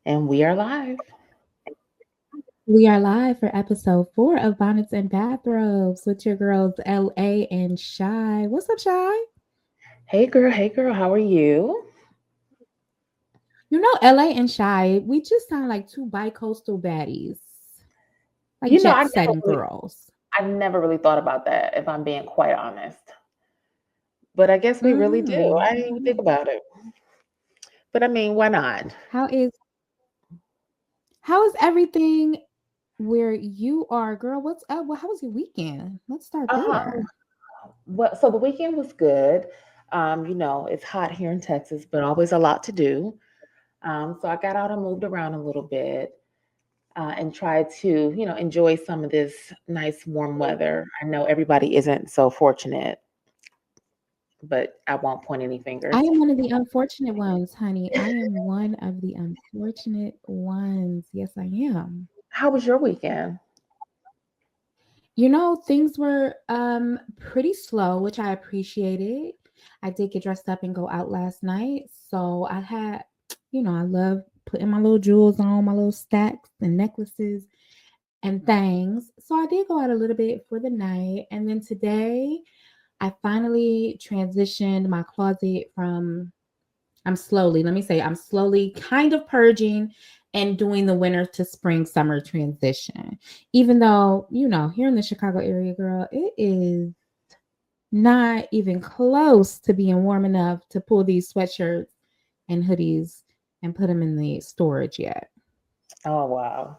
And we are live. We are live for episode 4 of Bonnets and Bathrobes with your girls LA and Shy. What's up, Shy? Hey girl, how are you? You know, LA and Shy, we just sound like two bi-coastal baddies, like You know, I jet never setting really, girls. I never really thought about that, if I'm being quite honest. But I guess we really do. I didn't even think Mhm. about it. But I mean, why not? How is how is everything where you are, girl? What's up? Well, how was your weekend? Let's start Um, there. well, so the weekend was good. It's hot here in Texas, but always a lot to do. So I got out and moved around a little bit and tried to, enjoy some of this nice warm weather. I know everybody isn't so fortunate, but I won't point any I fingers. am one of the unfortunate ones, honey. I am one of the unfortunate ones. Yes, I am. How was your weekend? You know, things were pretty slow, which I appreciated. I did get dressed up and go out last night. So I had, I love putting my little jewels on, my little stacks and necklaces and things. So I did go out a little bit for the night. And then today I finally transitioned my closet from I'm slowly kind of purging and doing the winter to spring summer transition. Even though, here in the Chicago area, girl, it is not even close to being warm enough to pull these sweatshirts and hoodies and put them in the storage yet. Oh, wow.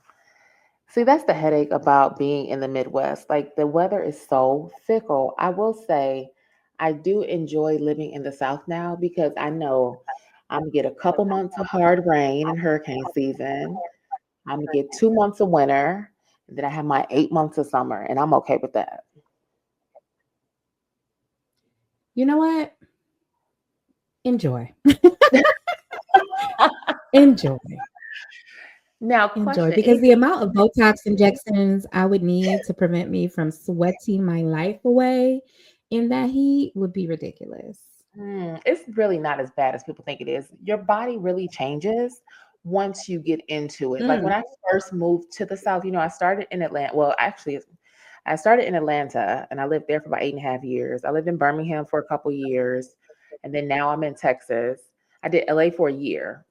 See, that's the headache about being in the Midwest. Like the weather is so fickle. I will say I do enjoy living in the South now because I know I'm gonna get a couple months of hard rain and hurricane season. I'm gonna get 2 months of winter, and then I have my 8 months of summer, and I'm okay with that. You know what? Enjoy. Enjoy. Now, Enjoy. question Because any the amount of Botox injections I would need to prevent me from sweating my life away in that heat would be ridiculous. It's really not as bad as people think it is. Your body really changes once you get into it. Like when Mm. I first moved to the South, I started in Atlanta. Well, actually, I started in Atlanta and I lived there for about 8.5 years. I lived in Birmingham for a couple years. And then now I'm in Texas. I did LA for a year.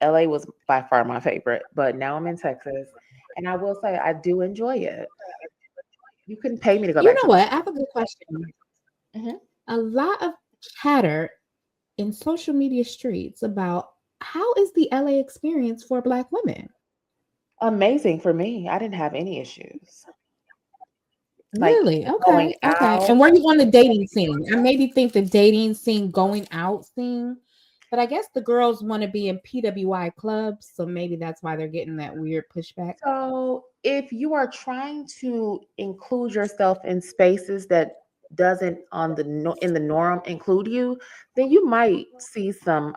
LA was by far my favorite, but now I'm in Texas. And I will say I do enjoy it. You couldn't pay me to go You back know to the what? South. I have a good question. Mhm. A lot of chatter in social media streets about how is the LA experience for Black women? Amazing for me. I didn't have any issues. Like Really? Okay. going Okay. out. And were you on the dating scene? I maybe think the dating scene, going out scene, but I guess the girls want to be in PWI clubs, so maybe that's why they're getting that weird pushback. So if you are trying to include yourself in spaces that doesn't in the norm include you, then you might see some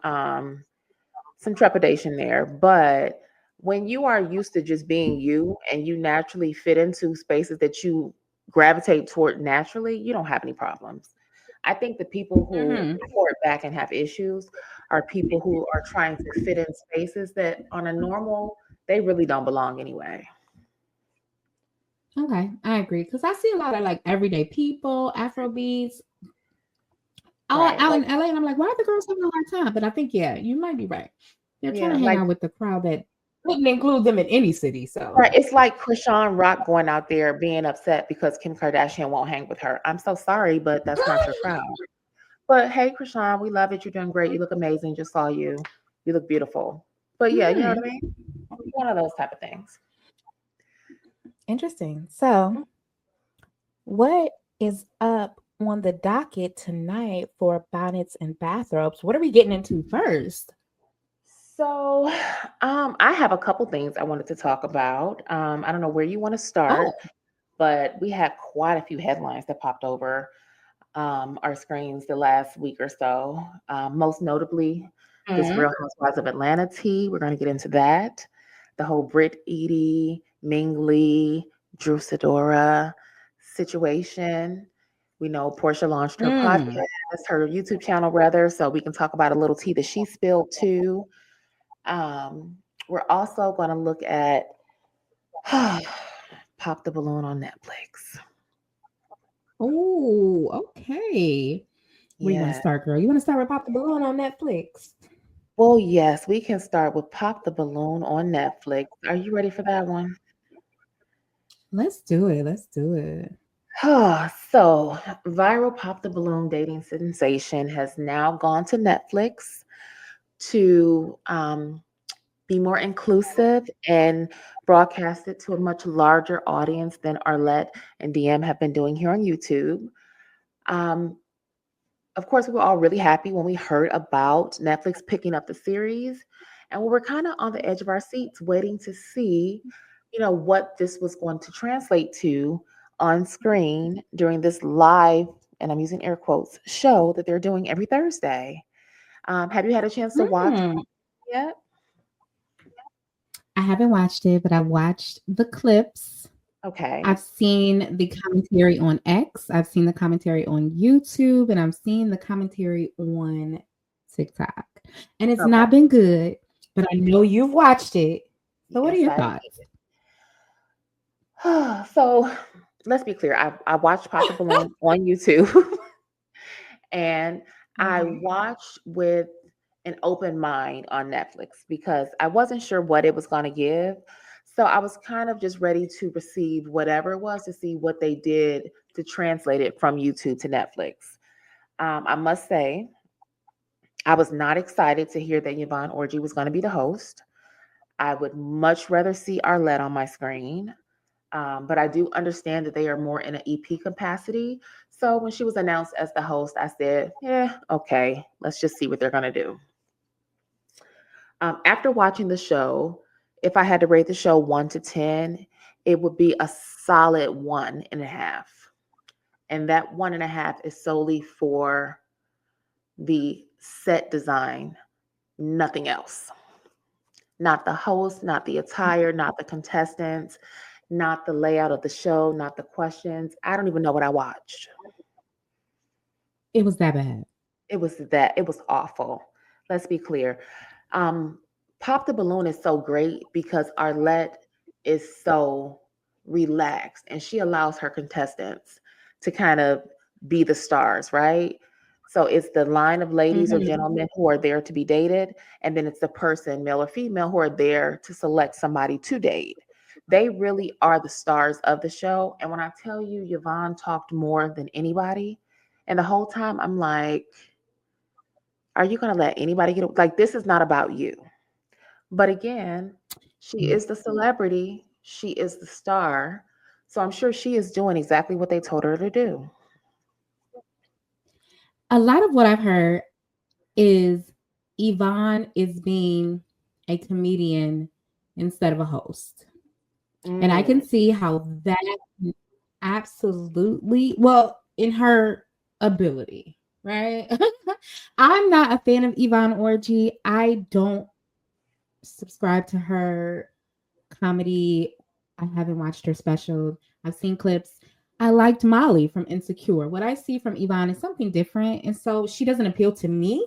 trepidation there. But when you are used to just being you and you naturally fit into spaces that you gravitate toward naturally, you don't have any problems. I think the people who Hmm. report back and have issues are people who are trying to fit in spaces that on a normal, they really don't belong anyway. Okay, I agree because I see a lot of like everyday people, Afro beats, all Right. out Like, in LA, and I'm like, why are the girls having a hard time? But I think yeah, you might be right. They're trying yeah, to hang like out with the crowd that wouldn't include them in any city. So right, it's like Krishan Rock going out there being upset because Kim Kardashian won't hang with her. I'm so sorry, but that's not your crowd. But hey, Krishan, we love it. You're doing great. You look amazing. Just saw you. You look beautiful. But yeah, you know what I hmm, mean? One of those type of things. interesting. So what is up on the docket tonight for bonnets and bathrobes? What are we getting into first? So, I have a couple things I wanted to talk about. I don't know where you want to Oh, start, but we had quite a few headlines that popped over our screens the last week or so. Most notably, this mhm. Real Housewives of Atlanta tea. We're going to get into that. The whole Brit Edie, Ming Lee, Drew Sidora situation. We know Portia launched her Mm. podcast, her YouTube channel rather, so we can talk about a little tea that she spilled too. Um, We're also going to look at Pop the Balloon on Netflix. Oh, okay. Where you want to Yeah. start, girl? You want to start with Pop the Balloon on Netflix? Well, yes, we can start with Pop the Balloon on Netflix. Are you ready for that one? Let's do it. Let's do it. So, viral Pop the Balloon dating sensation has now gone to Netflix to be more inclusive and broadcast it to a much larger audience than Arlette and DM have been doing here on YouTube. Um, of course, we were all really happy when we heard about Netflix picking up the series, and we were kind of on the edge of our seats, waiting to see, what this was going to translate to on screen during this live, and I'm using air quotes, show that they're doing every Thursday. Have you had a chance to watch Hmm. yet? I haven't watched it, but I've watched the clips. Okay. I've seen the commentary on X. I've seen the commentary on YouTube, and I've seen the commentary on TikTok. And it's Okay. not been good, but I know you've watched it. So, what are Yes, your I thoughts? So let's be clear. I watched Pop the Balloon on YouTube and I Mhm. watched with an open mind on Netflix because I wasn't sure what it was going to give. So I was kind of just ready to receive whatever it was to see what they did to translate it from YouTube to Netflix. I must say, I was not excited to hear that Yvonne Orji was going to be the host. I would much rather see Arlette on my screen. But I do understand that they are more in an EP capacity. So when she was announced as the host, I said, yeah, okay, let's just see what they're going to do. After watching the show, if I had to rate the show 1 to 10, it would be a solid 1.5. And that 1.5 is solely for the set design, nothing else. Not the host, not the attire, not the contestants, not the layout of the show, not the questions. I don't even know what I watched. It was that bad. It was awful. Let's be clear. Um, Pop the Balloon is so great because Arlette is so relaxed and she allows her contestants to kind of be the stars, right? So it's the line of ladies or Mhm. gentlemen who are there to be dated, and then it's the person, male or female, who are there to select somebody to date. They really are the stars of the show. And when I tell you, Yvonne talked more than anybody, and the whole time I'm like, are you going to let anybody get like this is not about you. But again, she is the celebrity, she is the star. So I'm sure she is doing exactly what they told her to do. A lot of what I've heard is Yvonne is being a comedian instead of a host. And I can Mm, see how that absolutely, well, in her ability, right? I'm not a fan of Yvonne Orgy. I don't subscribe to her comedy. I haven't watched her special. I've seen clips. I liked Molly from Insecure. What I see from Yvonne is something different. And so she doesn't appeal to me,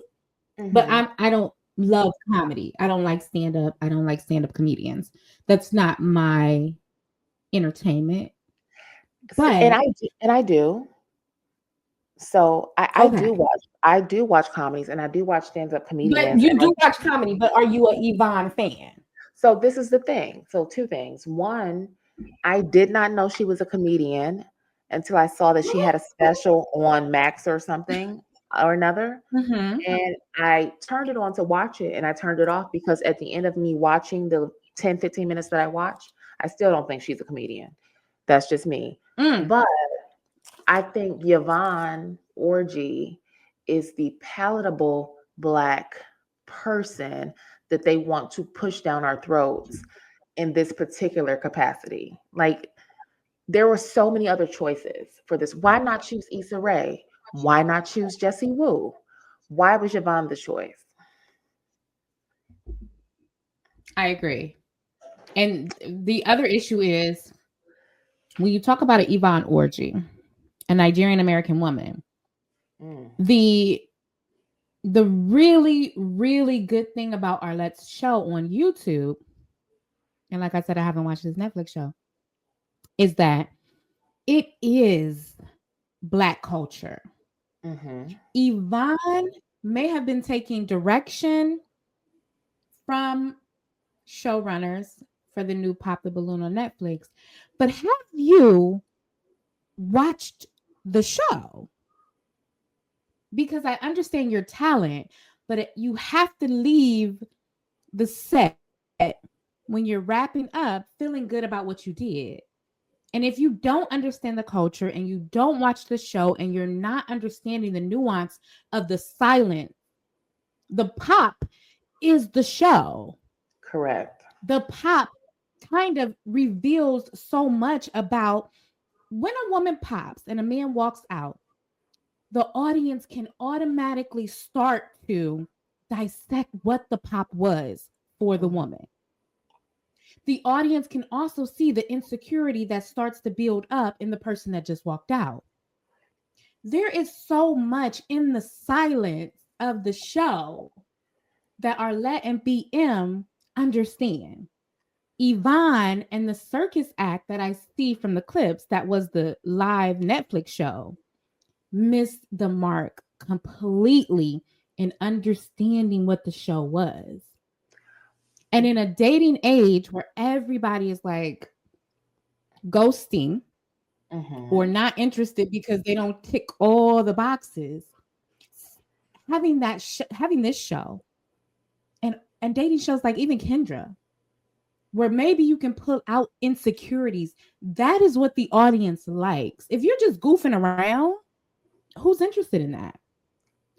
but hmm I don't love comedy. I don't like stand up. I don't like stand up comedians. That's not my entertainment. And But I do. So okay. I do watch comedies and I do watch stand-up But comedians. you do watch comedy, but are you a Yvonne fan? So this is the thing. So two things. One, I did not know she was a comedian until I saw that she had a special on Max or something or another. Mm-hmm. And I turned it on to watch it and I turned it off because at the end of me watching the 10-15 minutes that I watched, I still don't think she's a comedian. That's just me. Mm. But I think Yvonne Orgy is the palatable Black person that they want to push down our throats in this particular capacity. Like, there were so many other choices for this. Why not choose Issa Rae? Why not choose Jessie Woo? Why was Yvonne the choice? I agree. And the other issue is when you talk about an Yvonne Orgy, a Nigerian American woman, Mm, the really, really good thing about Arlette's show on YouTube and like I said, I haven't watched this Netflix show, is that it is Black culture. Mm-hmm. Yvonne may have been taking direction from showrunners for the new Pop the Balloon on Netflix, but have you watched the show? Because I understand your talent, but you have to leave the set when you're wrapping up feeling good about what you did. And if you don't understand the culture and you don't watch the show and you're not understanding the nuance of the silence, the pop is the show. Correct. The pop kind of reveals so much about when a woman pops and a man walks out, the audience can automatically start to dissect what the pop was for the woman. The audience can also see the insecurity that starts to build up in the person that just walked out. There is so much in the silence of the show that Arlette and BM understand. Yvonne and the circus act that I see from the clips that was the live Netflix show missed the mark completely in understanding what the show was. And in a dating age where everybody is like ghosting or not interested because they don't tick all the boxes, having this show and dating shows like even Kendra, where maybe you can pull out insecurities, that is what the audience likes. If you're just goofing around, who's interested in that?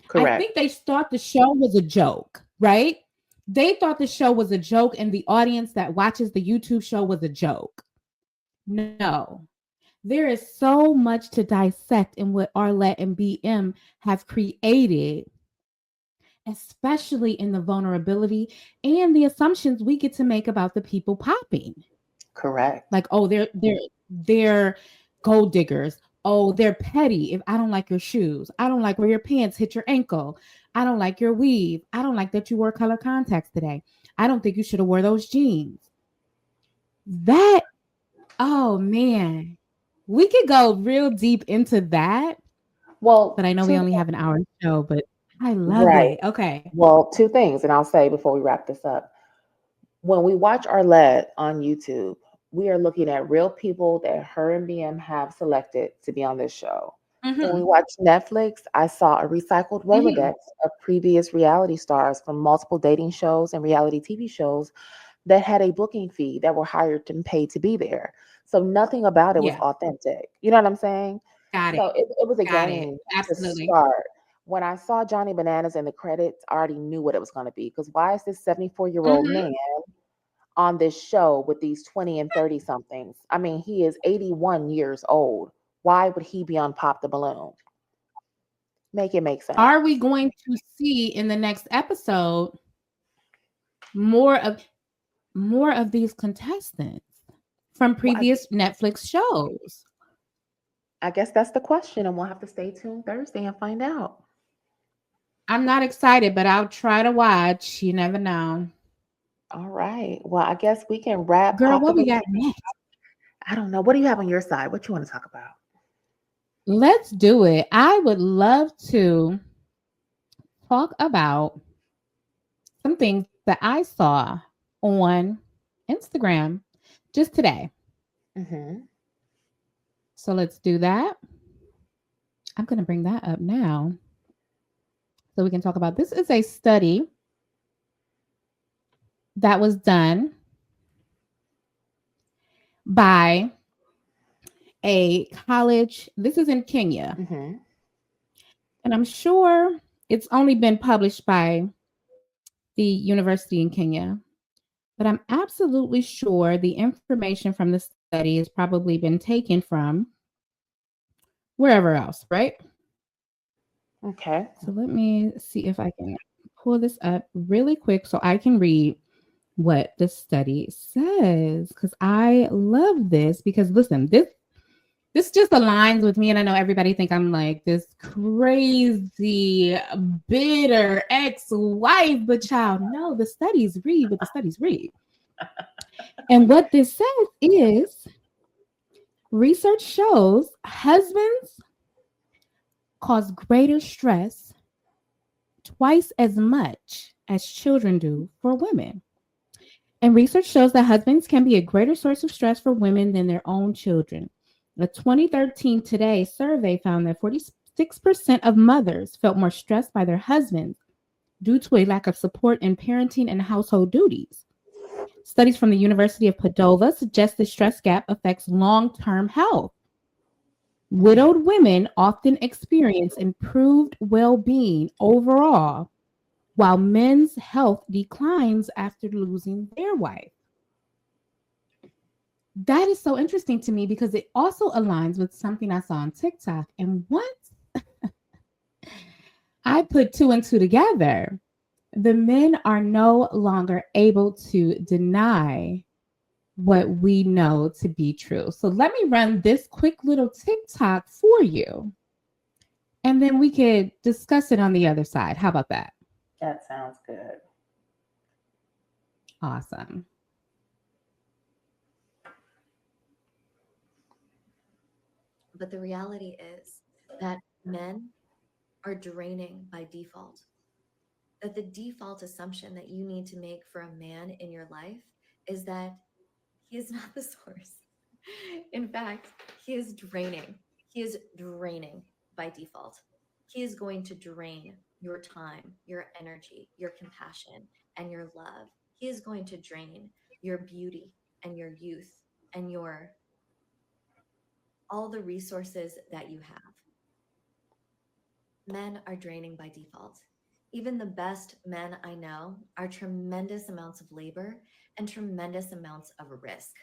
Correct. I think they thought the show was a joke, right? They thought the show was a joke and the audience that watches the YouTube show was a joke. No. There is so much to dissect in what Arlette and BM have created, especially in the vulnerability and the assumptions we get to make about the people popping. Correct. Like, oh, they're gold diggers. Oh, they're petty. If I don't like your shoes, I don't like where your pants hit your ankle. I don't like your weave. I don't like that you wore color contacts today. I don't think you should have wore those jeans. That, oh man, we could go real deep into that. Well, but I know we only have an hour show, but I love it. Okay. Well, two things, and I'll say before we wrap this up. When we watch Arlette on YouTube, we are looking at real people that her and BM have selected to be on this show. When we watch Netflix, I saw a recycled Rolodex of previous reality stars from multiple dating shows and reality TV shows that had a booking fee that were hired and paid to be there. So nothing about it was authentic. You know what I'm saying? Got it. So it was a game to start. When I saw Johnny Bananas in the credits, I already knew what it was going to be. Because why is this 74-year-old man on this show with these 20 and 30 somethings? I mean, he is 81 years old. Why would he be on Pop the Balloon? Make it make sense. Are we going to see in the next episode more of these contestants from previous Netflix shows? I guess that's the question, and we'll have to stay tuned Thursday and find out. I'm not excited, but I'll try to watch. You never know. All right. Well, I guess we can wrap. Girl, what we got next? I don't know. What do you have on your side? What you want to talk about? Let's do it. I would love to talk about some things that I saw on Instagram just today. So let's do that. I'm going to bring that up now so we can talk about this. Is a study that was done by a college. This is in Kenya. And I'm sure it's only been published by the university in Kenya. But I'm absolutely sure the information from the study has probably been taken from wherever else, right? Okay. So let me see if I can pull this up really quick so I can read what the study says, because I love this. Because listen, this just aligns with me, and I know everybody think I'm like this crazy, bitter ex-wife, but child, no, the studies read what the studies read. And what this says is research shows husbands cause greater stress twice as much as children do for women. And research shows that husbands can be a greater source of stress for women than their own children. A 2013 Today survey found that 46% of mothers felt more stressed by their husbands due to a lack of support in parenting and household duties. Studies from the University of Padova suggest the stress gap affects long-term health. Widowed women often experience improved well-being overall, while men's health declines after losing their wife. That is so interesting to me because it also aligns with something I saw on TikTok. And once I put two and two together, the men are no longer able to deny what we know to be true. So let me run this quick little TikTok for you, and then we could discuss it on the other side. How about that? That sounds good. Awesome. But the reality is that men are draining by default. That the default assumption that you need to make for a man in your life is that he is not the source. In fact, he is draining. He is draining by default. He is going to drain your time, your energy, your compassion, and your love. He is going to drain your beauty and your youth and your all the resources that you have. Men are draining by default. Even the best men I know are tremendous amounts of labor and tremendous amounts of risk.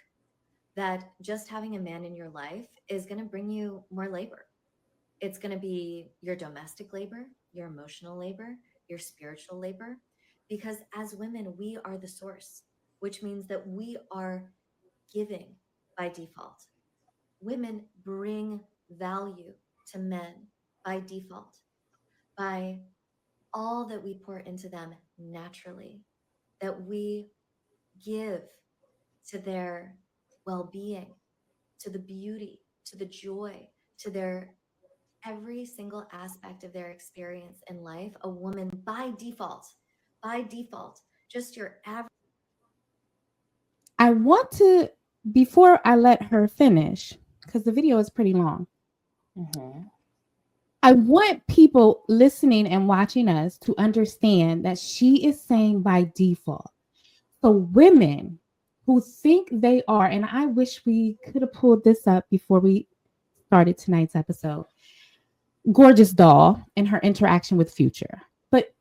That just having a man in your life is going to bring you more labor. It's going to be your domestic labor, your emotional labor, your spiritual labor. Because as women, we are the source, which means that we are giving by default. Women bring value to men by default, by all that we pour into them naturally, that we give to their well being, to the beauty, to the joy, to their every single aspect of their experience in life. A woman by default, just your average. I want to, before I let her finish, because the video is pretty long, I want people listening and watching us to understand that she is saying by default. So women who think they are, and I wish we could have pulled this up before we started tonight's episode. Gorgeous doll and her interaction with Future. But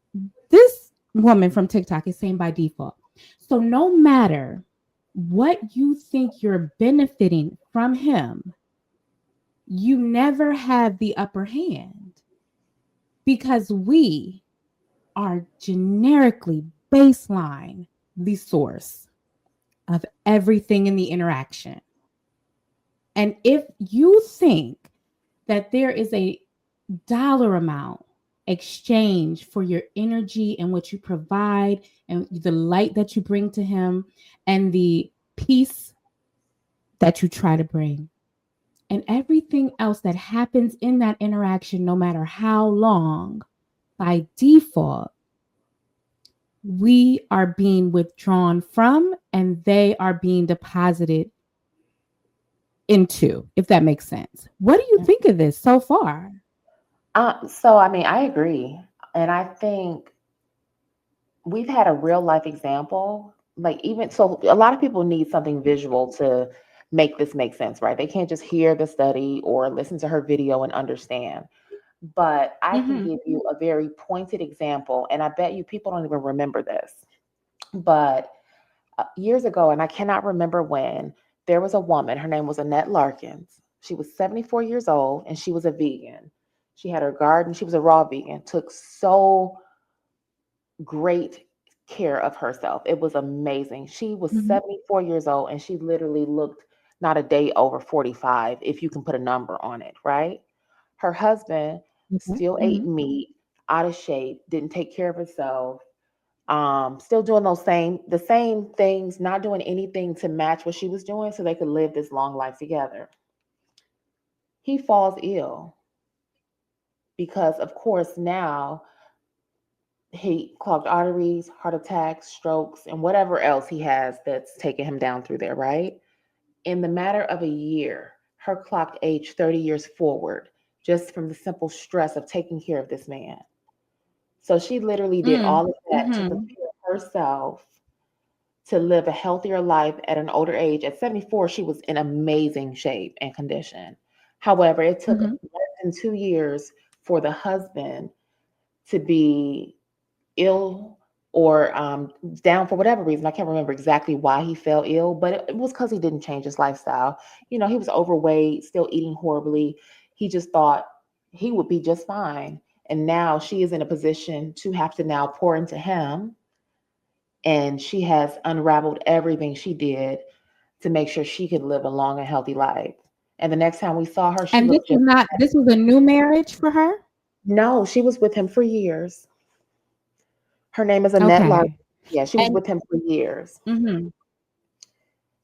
this woman from TikTok is saying by default. So no matter what you think you're benefiting from him, you never have the upper hand because we are generically baseline the source of everything in the interaction. And if you think that there is a dollar amount exchange for your energy and what you provide and the light that you bring to him and the peace that you try to bring and everything else that happens in that interaction, no matter how long, by default, we are being withdrawn from and they are being deposited into, if that makes sense. What do you think of this so far? So, I mean, I agree. And I think we've had a real life example. Like, even so, a lot of people need something visual to make this make sense, right? They can't just hear the study or listen to her video and understand. But I can give you a very pointed example, and I bet you people don't even remember this. But years ago, and I cannot remember when, there was a woman, her name was Annette Larkins. She was 74 years old and she was a vegan. She had her garden, she was a raw vegan, took so great care of herself. It was amazing. She was 74 years old and she literally looked not a day over 45, if you can put a number on it, right? Her husband still ate meat, out of shape, didn't take care of himself, Still doing the same things, not doing anything to match what she was doing so they could live this long life together. He falls ill because, of course, now he clogged arteries, heart attacks, strokes, and whatever else he has that's taking him down through there, right? In the matter of a year, her clocked age 30 years forward just from the simple stress of taking care of this man. So she literally did Mm. all of that to Mm-hmm. prepare herself to live a healthier life at an older age. At 74, she was in amazing shape and condition. However, it took Mm-hmm. less than 2 years for the husband to be ill or down for whatever reason. I can't remember exactly why he fell ill, but it was because he didn't change his lifestyle. You know, he was overweight, still eating horribly. He just thought he would be just fine. And now she is in a position to have to now pour into him. And she has unraveled everything she did to make sure she could live a long and healthy life. And the next time we saw her, she And looked just this was a new marriage for her? no, she was with him for years. Her name is Annette Larson. Okay. Yeah, she was And with him for years, mhm.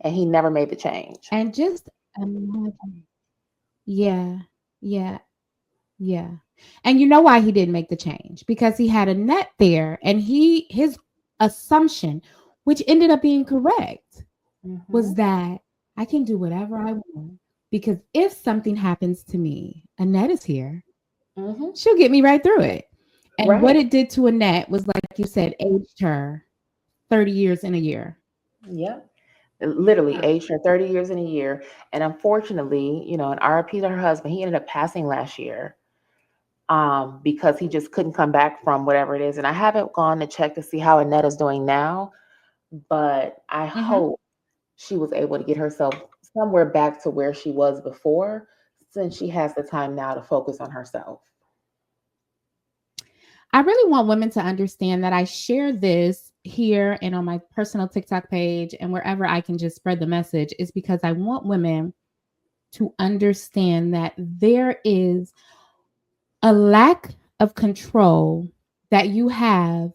and he never made the change. And just imagine. Yeah. Yeah. Yeah. And you know why he didn't make the change? Because he had a net there and his assumption, which ended up being correct, was Hmm. that I can do whatever I want because if something happens to me, Annette is here. Hmm. She'll get me right through it. And what Right. it did to Annette was, like you said, aged her 30 years in a year. Yep. Literally Huh. aged her 30 years in a year. And unfortunately, an RIP to her husband, he ended up passing last year because he just couldn't come back from whatever it is. And I haven't gone to check to see how Annette is doing now, but I Mhm. hope she was able to get herself somewhere back to where she was before, since she has the time now to focus on herself. I really want women to understand that I share this here and on my personal TikTok page and wherever I can just spread the message is because I want women to understand that there is a lack of control that you have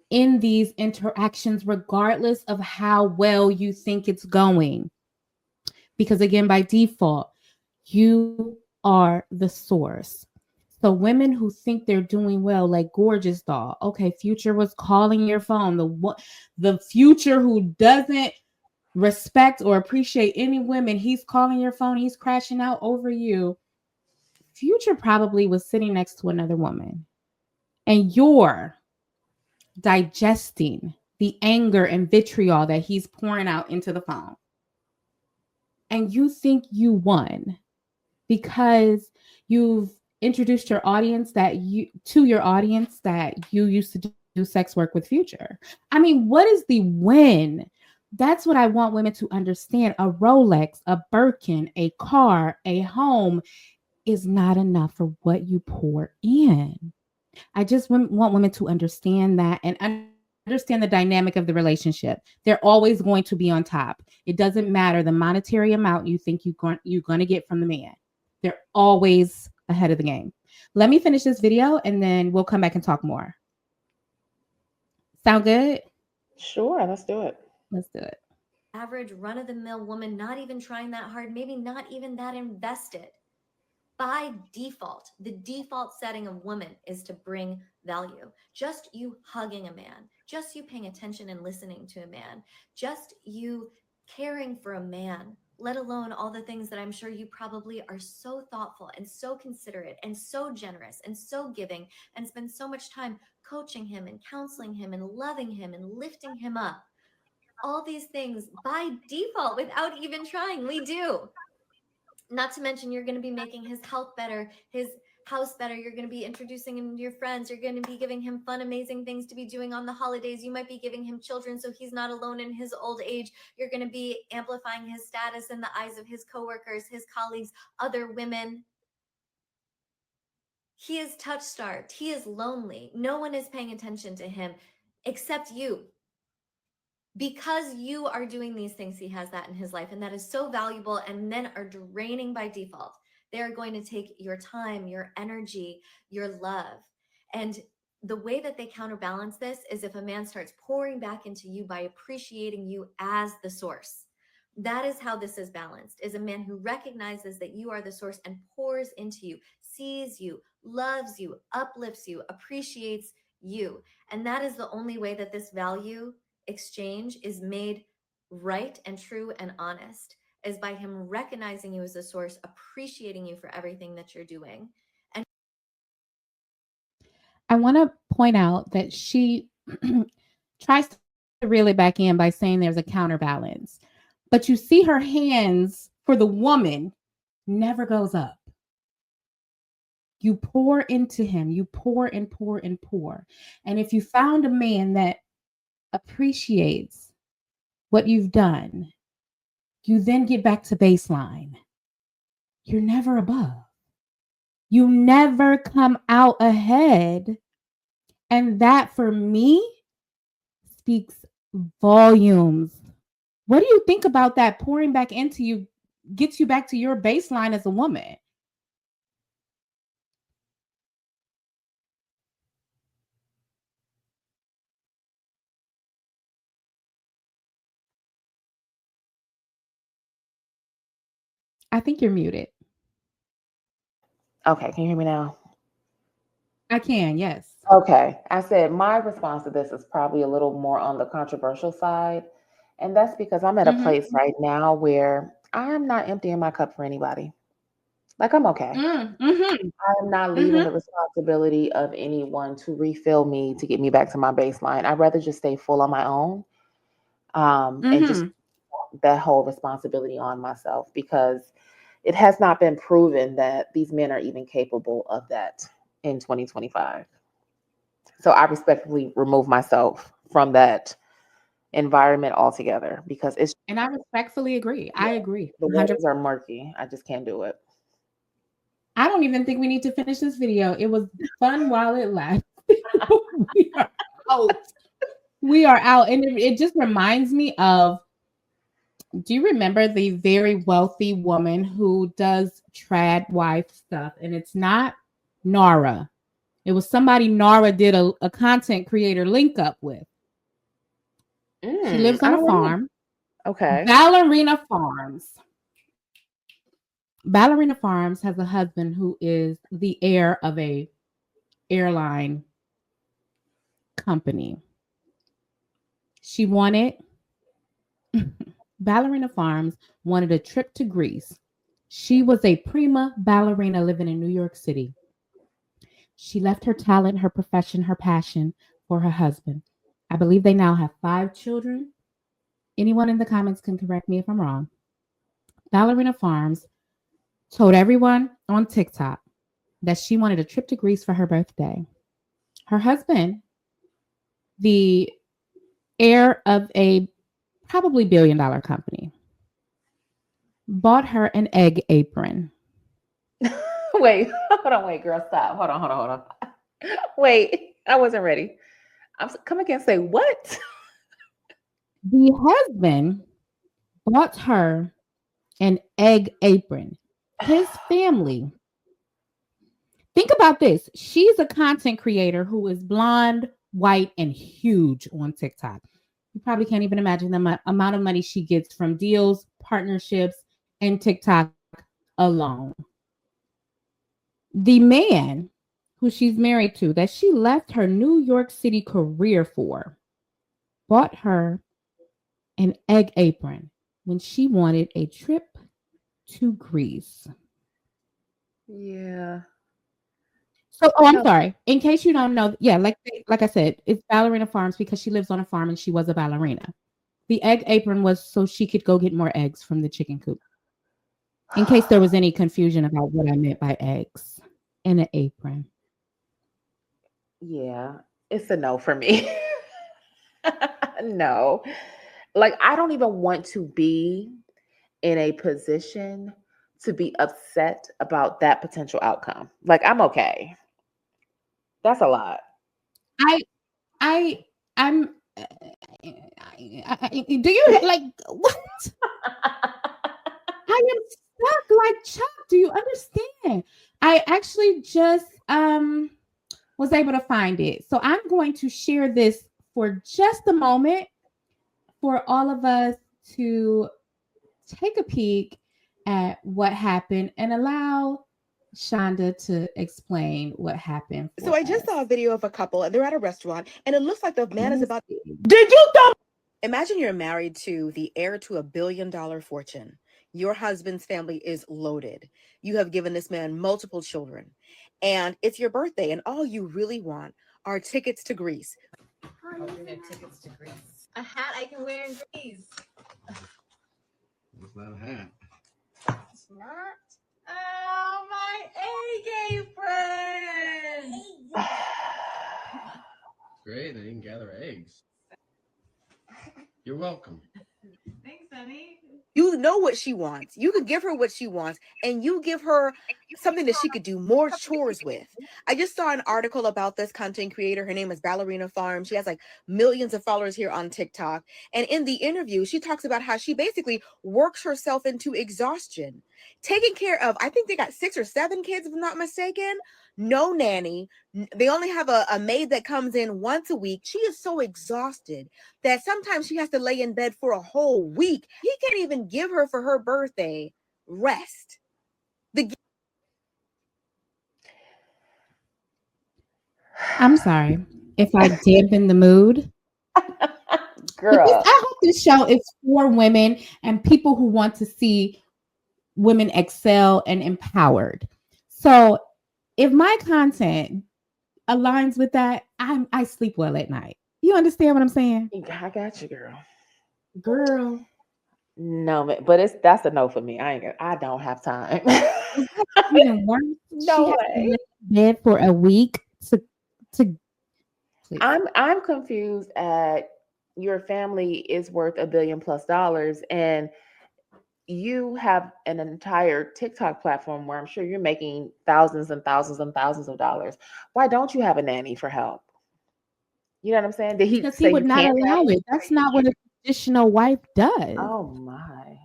in these interactions, regardless of how well you think it's going. Because again, by default, you are the source. So women who think they're doing well, like Gorgeous Doll, okay, Future was calling your phone. The Future who doesn't respect or appreciate any women, he's calling your phone, he's crashing out over you. Future probably was sitting next to another woman, and you're digesting the anger and vitriol that he's pouring out into the phone. And you think you won because you've introduced your audience that you used to do sex work with Future. I mean, what is the win? That's what I want women to understand. A Rolex, a Birkin, a car, a home is not enough for what you pour in. I just want women to understand that and understand the dynamic of the relationship. They're always going to be on top. It doesn't matter the monetary amount you think you're going to get from the man. They're always ahead of the game. Let me finish this video and then we'll come back and talk more. Sound good? Sure, let's do it. Let's do it. Average run of the mill woman, not even trying that hard, maybe not even that invested. By default, the default setting of woman is to bring value. Just you hugging a man, just you paying attention and listening to a man, just you caring for a man, let alone all the things that I'm sure you probably are so thoughtful and so considerate and so generous and so giving and spend so much time coaching him and counseling him and loving him and lifting him up. All these things by default without even trying, we do. Not to mention, you're going to be making his health better, his house better. You're going to be introducing him to your friends. You're going to be giving him fun, amazing things to be doing on the holidays. You might be giving him children so he's not alone in his old age. You're going to be amplifying his status in the eyes of his coworkers, his colleagues, other women. He is touch starved. He is lonely. No one is paying attention to him except you. Because you are doing these things, he has that in his life, and that is so valuable, and men are draining by default. They are going to take your time, your energy, your love. And the way that they counterbalance this is if a man starts pouring back into you by appreciating you as the source. That is how this is balanced, is a man who recognizes that you are the source and pours into you, sees you, loves you, uplifts you, appreciates you. And that is the only way that this value exchange is made right and true and honest, is by him recognizing you as a source, appreciating you for everything that you're doing. And I want to point out that she tries to reel it back in by saying there's a counterbalance. But you see her hands for the woman never goes up. You pour into him, you pour and pour and pour. And if you found a man that appreciates what you've done, you then get back to baseline. You're never above. You never come out ahead. And that for me speaks volumes. What do you think about that? Pouring back into you gets you back to your baseline as a woman. I think you're muted. Okay, can you hear me now? I can, yes. Okay. I said my response to this is probably a little more on the controversial side. And that's because I'm at a place right now where I'm not emptying my cup for anybody. Like, I'm okay. I'm not leaving the responsibility of anyone to refill me to get me back to my baseline. I'd rather just stay full on my own, and just that whole responsibility on myself, because it has not been proven that these men are even capable of that in 2025. So I respectfully remove myself from that environment altogether, because it's, And I respectfully agree. I agree. the waters are murky. I just can't do it. I don't even think we need to finish this video. It was fun while it lasted. We are out. We are out. And it just reminds me of, do you remember the very wealthy woman who does trad wife stuff? And it's not Nara. It was somebody Nara did a content creator link up with. She lives on a farm. Okay. Ballerina Farms. Ballerina Farms has a husband who is the heir of a airline company. She wanted, Ballerina Farms wanted a trip to Greece. She was a prima ballerina living in New York City. She left her talent, her profession, her passion for her husband. I believe they now have 5 children. Anyone in the comments can correct me if I'm wrong. Ballerina Farms told everyone on TikTok that she wanted a trip to Greece for her birthday. Her husband, the heir of a probably $1 billion company, bought her an egg apron. Wait, wait, girl, stop. Hold on. Wait, I wasn't ready. Come again, say what? The husband bought her an egg apron. His family. Think about this. She's a content creator who is blonde, white, and huge on TikTok. You probably can't even imagine the amount of money she gets from deals, partnerships, and TikTok alone. The man who she's married to, that she left her New York City career for, bought her an egg apron when she wanted a trip to Greece. Yeah. So, I'm sorry. In case you don't know, yeah, like I said, it's Ballerina Farms because she lives on a farm and she was a ballerina. The egg apron was so she could go get more eggs from the chicken coop. In case there was any confusion about what I meant by eggs in an apron. Yeah, it's a no for me. No. Like, I don't even want to be in a position to be upset about that potential outcome. Like, I'm okay. That's a lot. I'm do you like what? I am stuck like Chuck. Do you understand? I actually just was able to find it. So I'm going to share this for just a moment for all of us to take a peek at what happened and allow Shonda to explain what happened. So I just saw a video of a couple and they're at a restaurant and it looks like the man is about. Did you Imagine you're married to the heir to $1 billion fortune. Your husband's family is loaded. You have given this man multiple children, and it's your birthday, and all you really want are tickets to Greece. Tickets to Greece. A hat I can wear in Greece. What's not a hat? It's not. Oh, my A-game friend. Great, they can gather eggs. You're welcome. Thanks, honey. You know what she wants. You could give her what she wants, and you give her something that she could do more chores with. I just saw an article about this content creator. Her name is Ballerina Farm. She has like millions of followers here on TikTok. And in the interview, she talks about how she basically works herself into exhaustion, taking care of, I think they got 6 or 7 kids, if I'm not mistaken. No nanny. They only have a maid that comes in once a week. She is so exhausted that sometimes she has to lay in bed for a whole week. He can't even give her for her birthday rest. I'm sorry if I dampen the mood. girl? I hope this show is for women and people who want to see women excel and empowered. So if my content aligns with that, I sleep well at night. You understand what I'm saying? I got you, girl. Girl. No, but that's a no for me. I don't have time. Even worse, No she has to way. lay in bed for a week to please. I'm confused at your family is worth $1 billion plus, and you have an entire TikTok platform where I'm sure you're making thousands and thousands and thousands of dollars. Why don't you have a nanny for help? You know what I'm saying? Did he Because say he would you not can't allow have it. That's not what a traditional wife does. Oh my.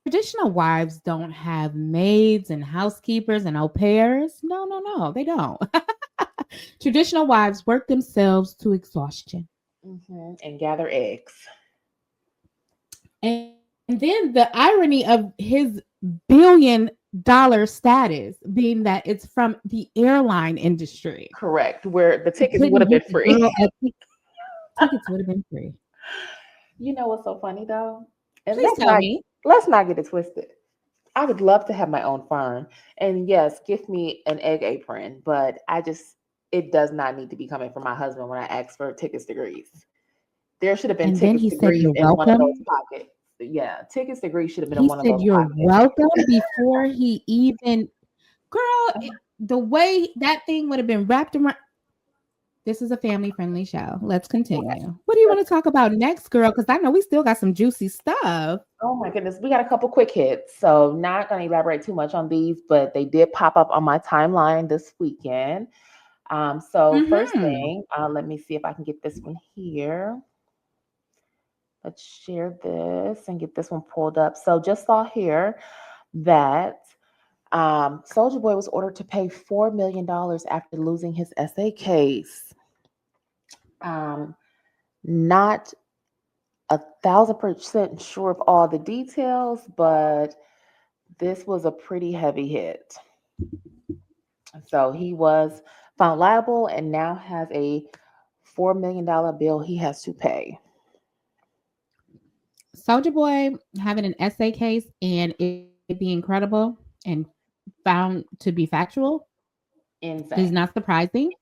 Traditional wives don't have maids and housekeepers and au pairs. No, they don't. Traditional wives work themselves to exhaustion. And gather eggs. And then the irony of his $1 billion status being that it's from the airline industry. Correct. Where the tickets would have been free. Tickets would have been free. You know what's so funny though? And Please tell me. Let's not get it twisted. I would love to have my own farm. And yes, give me an egg apron, but it does not need to be coming from my husband when I ask for tickets to Greece. There should have been And then tickets he to said, Greece "You're in one of welcome." those pockets. Yeah, tickets to Greece should have been He in one of said, those "You're pockets. welcome," before he even, girl, the way that thing would have been wrapped around. This is a family-friendly show. Let's continue. What do you want to talk about next, girl? Because I know we still got some juicy stuff. Oh my goodness, we got a couple quick hits. So not going to elaborate too much on these, but they did pop up on my timeline this weekend. First thing, let me see if I can get this one here. Let's share this and get this one pulled up. So just saw here that Soulja Boy was ordered to pay $4 million after losing his essay case. Not 1,000% sure of all the details, but this was a pretty heavy hit. So he was found liable and now has a $4 million bill he has to pay. Soulja Boy having an essay case and it being credible and found to be factual is not surprising.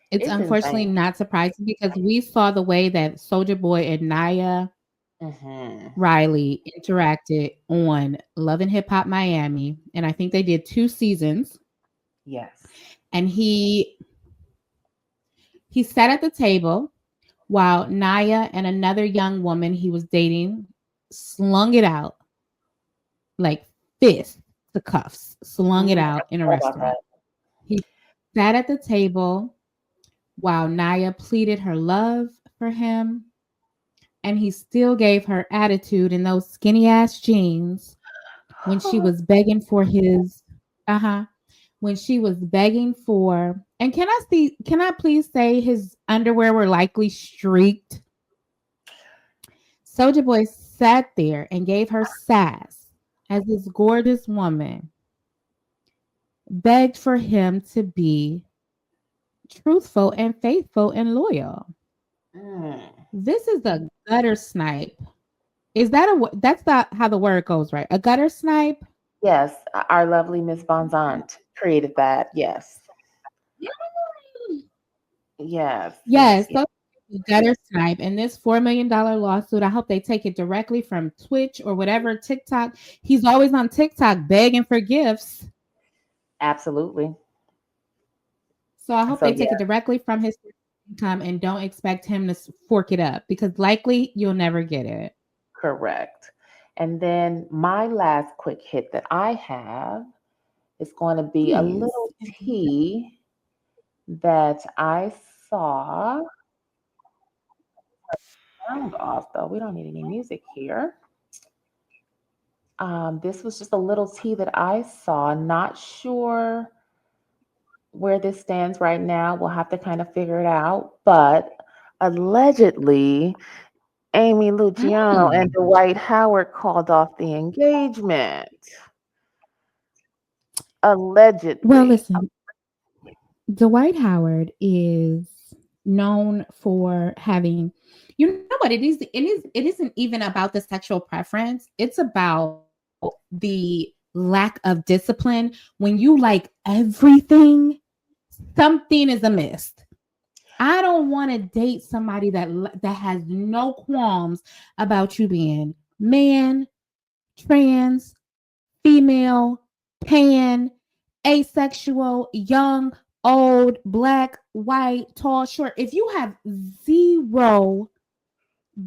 It's unfortunately insane. not surprising because we saw the way that Soulja Boy and Nia Riley interacted on Love and Hip Hop Miami, and I think they did 2 seasons. Yes. And he sat at the table while Nia and another young woman he was dating slung it out like fist to cuffs, slung it out in a restaurant. He sat at the table while Nia pleaded her love for him, and he still gave her attitude in those skinny ass jeans when she was begging for his when she was begging for, and can I please say his underwear were likely streaked? Soulja Boy sat there and gave her sass as this gorgeous woman begged for him to be truthful and faithful and loyal. Mm. This is a gutter snipe. Is that that's not how the word goes, right? A gutter snipe? Yes, our lovely Miss Bonzant created that. Yes. Yes. Yes. Yes. Yes. So gutter snipe. And this $4 million lawsuit, I hope they take it directly from Twitch or whatever TikTok. He's always on TikTok begging for gifts. Absolutely. So I hope So they take yeah, it directly from his income and don't expect him to fork it up because likely you'll never get it. correct. And then my last quick hit that I have is going to be a Please. little tea that I saw. Sound off though. We don't need any music here. This was just a little tea that I saw. Not sure where this stands right now. We'll have to kind of figure it out. But allegedly, Amy Luciano and Mm. Dwight Howard called off the engagement. Well, Allegedly. listen, Dwight Howard is known for having, you know what it isn't even about the sexual preference. It's about the lack of discipline. When you like everything, something is amiss. I don't want to date somebody that has no qualms about you being man, trans, female, pan, asexual, young, old, black, white, tall, short. If you have zero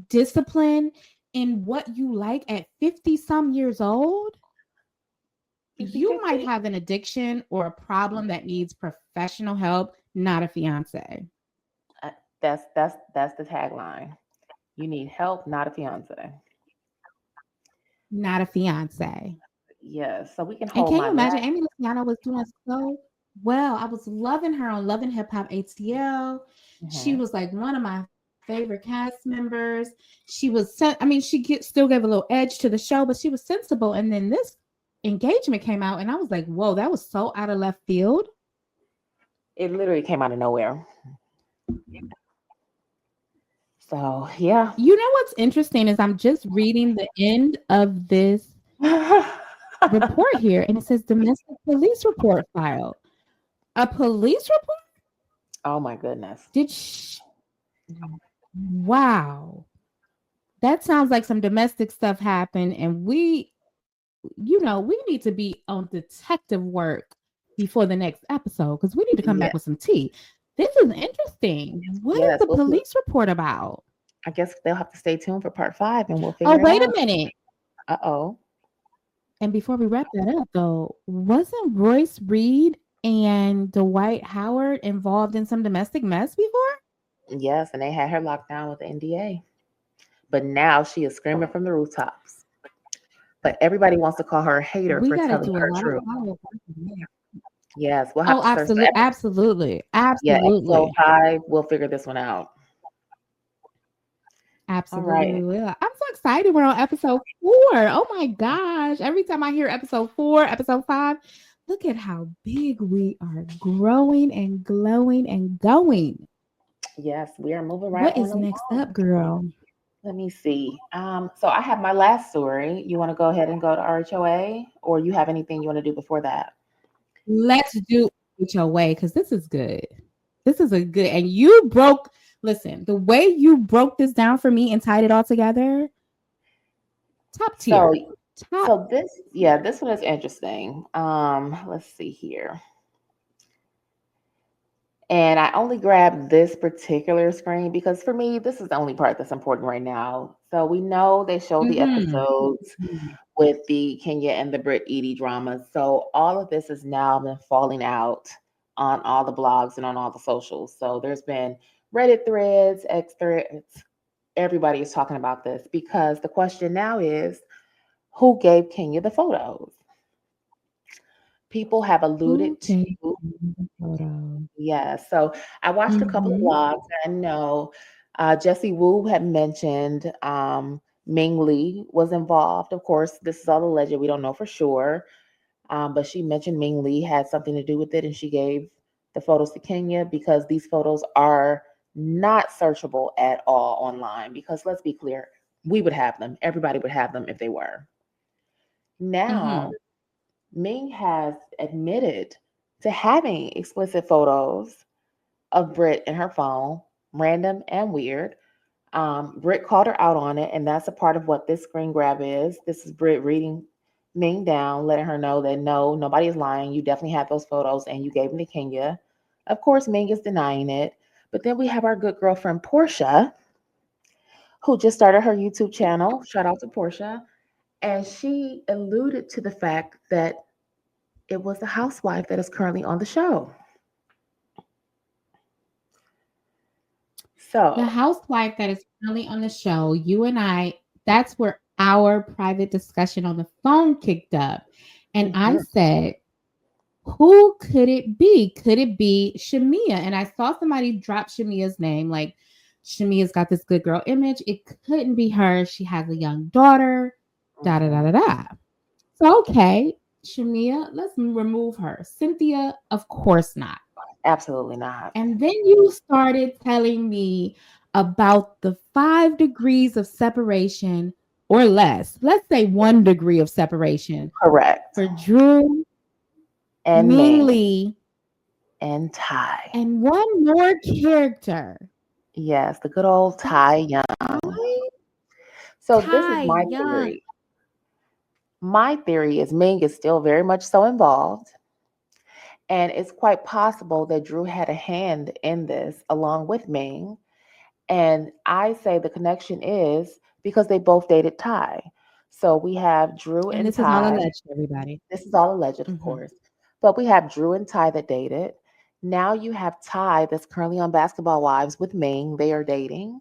discipline in what you like at 50 some years old, 50, you might 50. have an addiction or a problem that needs professional help, not a fiance. Uh, that's the tagline. You need help, not a fiance. Not a fiance. Yes. So we can And hold can my you imagine last. Amy Luciano was doing so well? I was loving her on Loving Hip Hop ATL. She Mhm. was like one of my favorite cast members. She was, still gave a little edge to the show, but she was sensible. And then this engagement came out, and I was like, whoa, that was so out of left field. It literally came out of nowhere. So yeah. You know what's interesting is I'm just reading the end of this report here, and it says domestic police report filed. A police report? Oh my goodness. Wow. That sounds like some domestic stuff happened, and we need to be on detective work before the next episode because we need to come Yeah. back with some tea. This is interesting. What is Yes. the police report about? I guess they'll have to stay tuned for part 5 and we'll Oh, figure it wait a out. minute. Uh-oh. And before we wrap that up, though, wasn't Royce Reed and Dwight Howard involved in some domestic mess before? Yes, and they had her locked down with the NDA. But now she is screaming from the rooftops. But everybody wants to call her a hater We for got to telling do a her lot of truth. follow-up. Yes, we'll have Oh, to search the absolutely, absolutely, episode absolutely, 5. We'll figure this one out. All absolutely. We right. will. I'm so excited. We're on episode 4. Oh my gosh! Every time I hear episode 4, episode 5, look at how big we are growing and glowing and going. Yes, we are moving right What on is next along. up, girl? Let me see. So I have my last story. You want to go ahead and go to RHOA, or you have anything you want to do before that? Let's do HOA because this is good. This is a good, and you broke. Listen, the way you broke this down for me and tied it all together, top So, tier. Top. this one is interesting. Let's see here. And I only grabbed this particular screen because for me, this is the only part that's important right now. So we know they show the Mhm. episodes with the Kenya and the Brit Edie dramas. So all of this has now been falling out on all the blogs and on all the socials. So there's been Reddit threads, X threads. Everybody is talking about this because the question now is, who gave Kenya the photos? people have alluded Okay. to. Photo. Yeah, so I watched a couple of Mhm. vlogs. I know Jessie Wu had mentioned Ming Lee was involved. Of course, this is all alleged. We don't know for sure. But she mentioned Ming Lee had something to do with it, and she gave the photos to Kenya because these photos are not searchable at all online. Because let's be clear, we would have them. Everybody would have them if they were. Now, Mhm. Ming has admitted to having explicit photos of Brit in her phone, random and weird. Brit called her out on it, and that's a part of what this screen grab is. This is Brit reading Ming down, letting her know that no, nobody is lying. You definitely have those photos, and you gave them to Kenya. Of course, Ming is denying it. But then we have our good girlfriend Portia, who just started her YouTube channel. Shout out to Portia. And she alluded to the fact that it was the housewife that is currently on the show. The So, housewife that is currently on the show, you and I, that's where our private discussion on the phone kicked up. And I mhm, said, who could it be? Could it be Shamia? And I saw somebody drop Shamia's name. Like, Shamia's got this good girl image. It couldn't be her. She has a young daughter. Da da da mhm. da da. So, okay, Shamia, let's remove her. Cynthia, of course not. Absolutely not. And then you started telling me about the 5 degrees of separation or less. Let's say 1 degree of separation Correct. for Drew, And Ming Ming Lee, and Ty. and one more character. Yes, the good old That's Ty Young. right. So this is Ty my Young. theory. My theory is Ming is still very much so involved. And it's quite possible that Drew had a hand in this along with Ming. And I say the connection is because they both dated Ty. So we have Drew And and this is all Ty. alleged, everybody. This is all alleged, of Mhm. course. But we have Drew and Ty that dated. Now you have Ty that's currently on Basketball Wives with Ming. They are dating.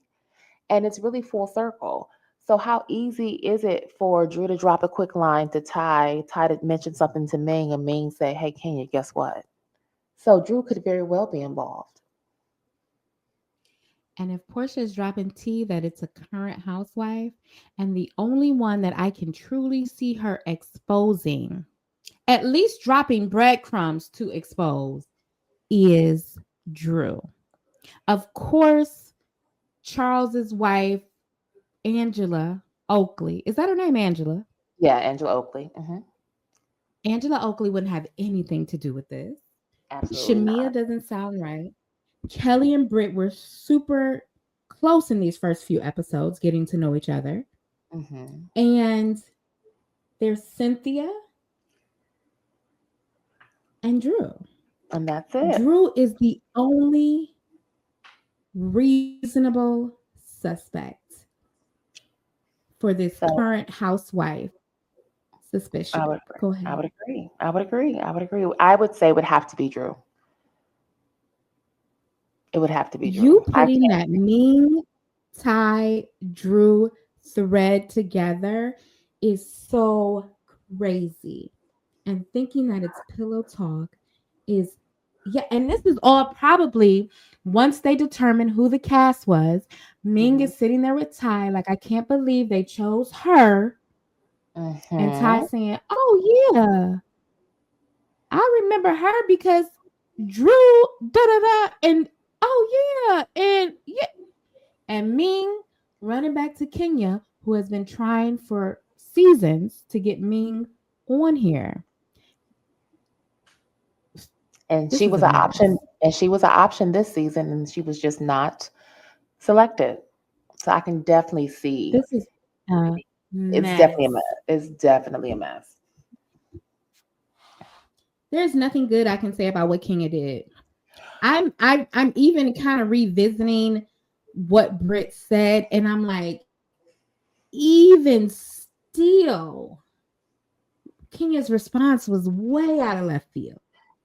And it's really full circle. So how easy is it for Drew to drop a quick line to Ty to mention something to Ming, and Ming say, "Hey, Kenya, guess what?" So Drew could very well be involved. And if Portia is dropping tea that it's a current housewife, and the only one that I can truly see her exposing, at least dropping breadcrumbs to expose, is Drew. Of course, Charles's wife, Angela Oakley. Is that her name, Angela? Yeah, Angela Oakley. Angela Oakley wouldn't have anything to do with this. Absolutely Shamia not. doesn't sound right. Kelly and Britt were super close in these first few episodes, getting to know each other. hmm And there's Cynthia and Drew. And that's it. Drew is the only reasonable suspect for this So current housewife I suspicion. would agree. Go I ahead. would agree. I would agree. I would agree. I would say it would have to be Drew. It would have to be Drew. You I putting can't. that Ming, Ty, Drew thread together is so crazy. And thinking that it's pillow talk is, yeah. And this is all probably once they determine who the cast was. Ming hmm is sitting there with Ty, like, I can't believe they chose her. And Ty hmm saying, oh, yeah, I remember her because Drew, da da da. And oh, yeah. And yeah. And Ming running back to Kenya, who has been trying for seasons to get Ming on here. And This she is was a an mess. option. And she was an option this season, and she was just not selected. So I can definitely see This is a it's definitely a mess. mess. It's definitely a mess. There's nothing good I can say about what Kenya did. I'm even kind of revisiting what Brit said, and I'm like, even still, Kenya's response was way out of left field.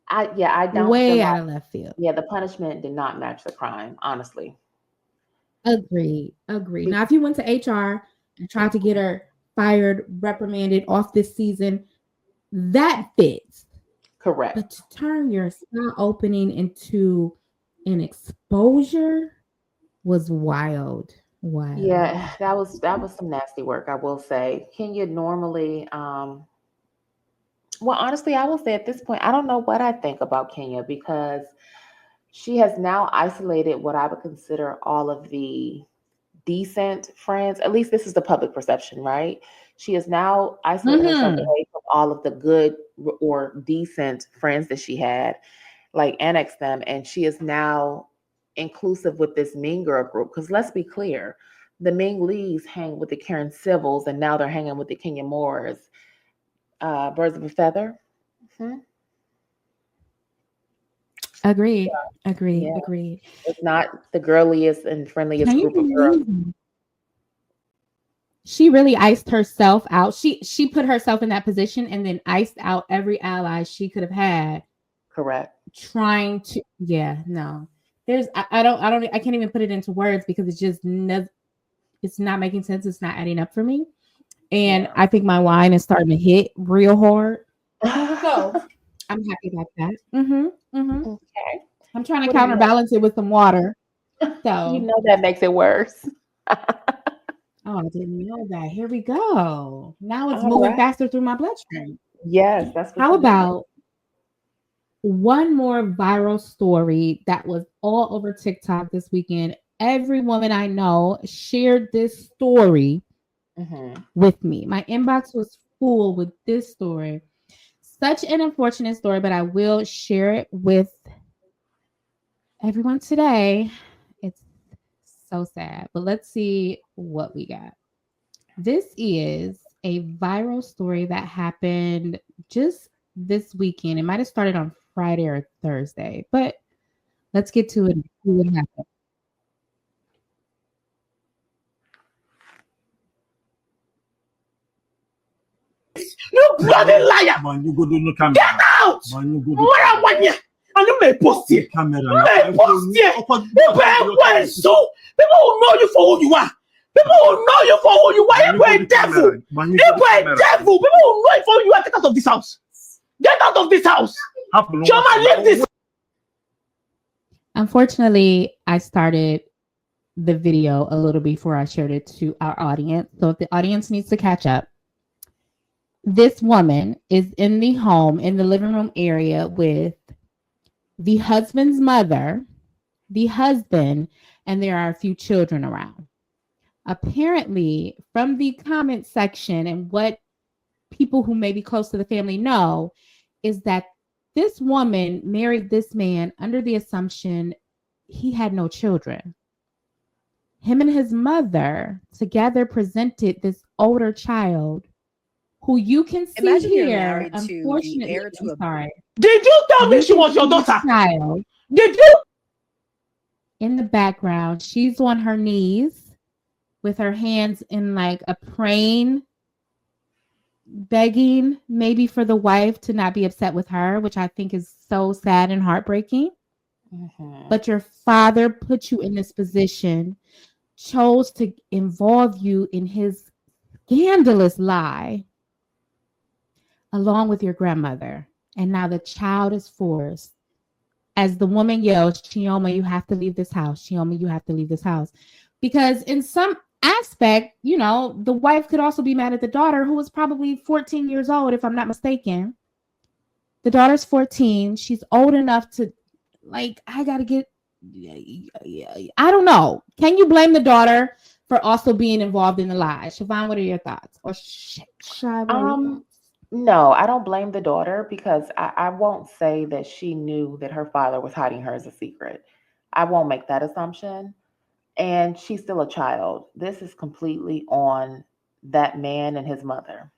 I don't feel Way like out of left field. the punishment did not match the crime, honestly. Agreed. Agreed. Be- Now, if you went to HR and tried to get her fired, reprimanded off this season, that fits. Correct. But to turn your spa opening into an exposure was wild. Wild. Yeah, that was some nasty work, I will say. Kenya normally, well, honestly, I will say at this point, I don't know what I think about Kenya because she has now isolated what I would consider all of the decent friends. At least this is the public perception, right? She has now isolated herself away from all of the good or decent friends that she had, like annexed them, and she is now inclusive with this Mean Girl group. Because let's be clear, the Ming Lees hang with the Karen Civils, and now they're hanging with the Kenya Moores. Birds of a feather. Mm-hmm. Agreed. Yeah. Agreed. Yeah. Agreed. It's not the girliest and friendliest Can you group of girls. believe she really iced herself out? She put herself in that position and then iced out every ally she could have had. Correct. Trying to, no. There's I can't even put it into words because it's just it's not making sense. It's not adding up for me. And I think my wine is starting to hit real hard. So I'm happy about that. Okay. I'm trying to counterbalance it with some water. So you know that makes it worse. Oh, I didn't know that. Here we go. Now it's All moving right. faster through my bloodstream. Yes, that's what How you do. about one more viral story that was all over TikTok this weekend? Every woman I know shared this story with me. My inbox was full with this story. Such an unfortunate story, but I will share it with everyone today. It's so sad, but let's see what we got. This is a viral story that happened just this weekend. It might have started on Friday or Thursday, but let's get to it and see what happened. You bloody liar! Get out! And you may post here. You may post here. People will know you for who you are. People will know you for who you are. You're a devil. You're a devil. People will know you for who you are. Get out of this house. Get out of this house. Choma, leave this. Unfortunately, I started the video a little before I shared it to our audience. So if the audience needs to catch up, this woman is in the home, in the living room area with the husband's mother, the husband, and there are a few children around. Apparently, from the comment section and what people who may be close to the family know, is that this woman married this man under the assumption he had no children. Him and his mother together presented this older child who you can see Imagine you're here. married to the Unfortunately, heir to I'm sorry. Did you tell me she was your daughter? Child. Did you? In the background, she's on her knees with her hands in like a praying, begging maybe for the wife to not be upset with her, which I think is so sad and heartbreaking. But your father put you in this position, chose to involve you in his scandalous lie, along with your grandmother. And now the child is forced. As the woman yells, Chioma, you have to leave this house. Chioma, you have to leave this house. Because in some aspect, you know, the wife could also be mad at the daughter, who was probably 14 years old, if I'm not mistaken. The daughter's 14. She's old enough to, like, I got to get, I don't know. Can you blame the daughter for also being involved in the lie? Siobhan, what are your thoughts? Or no, I don't blame the daughter because I won't say that she knew that her father was hiding her as a secret. I won't make that assumption. And she's still a child. This is completely on that man and his mother.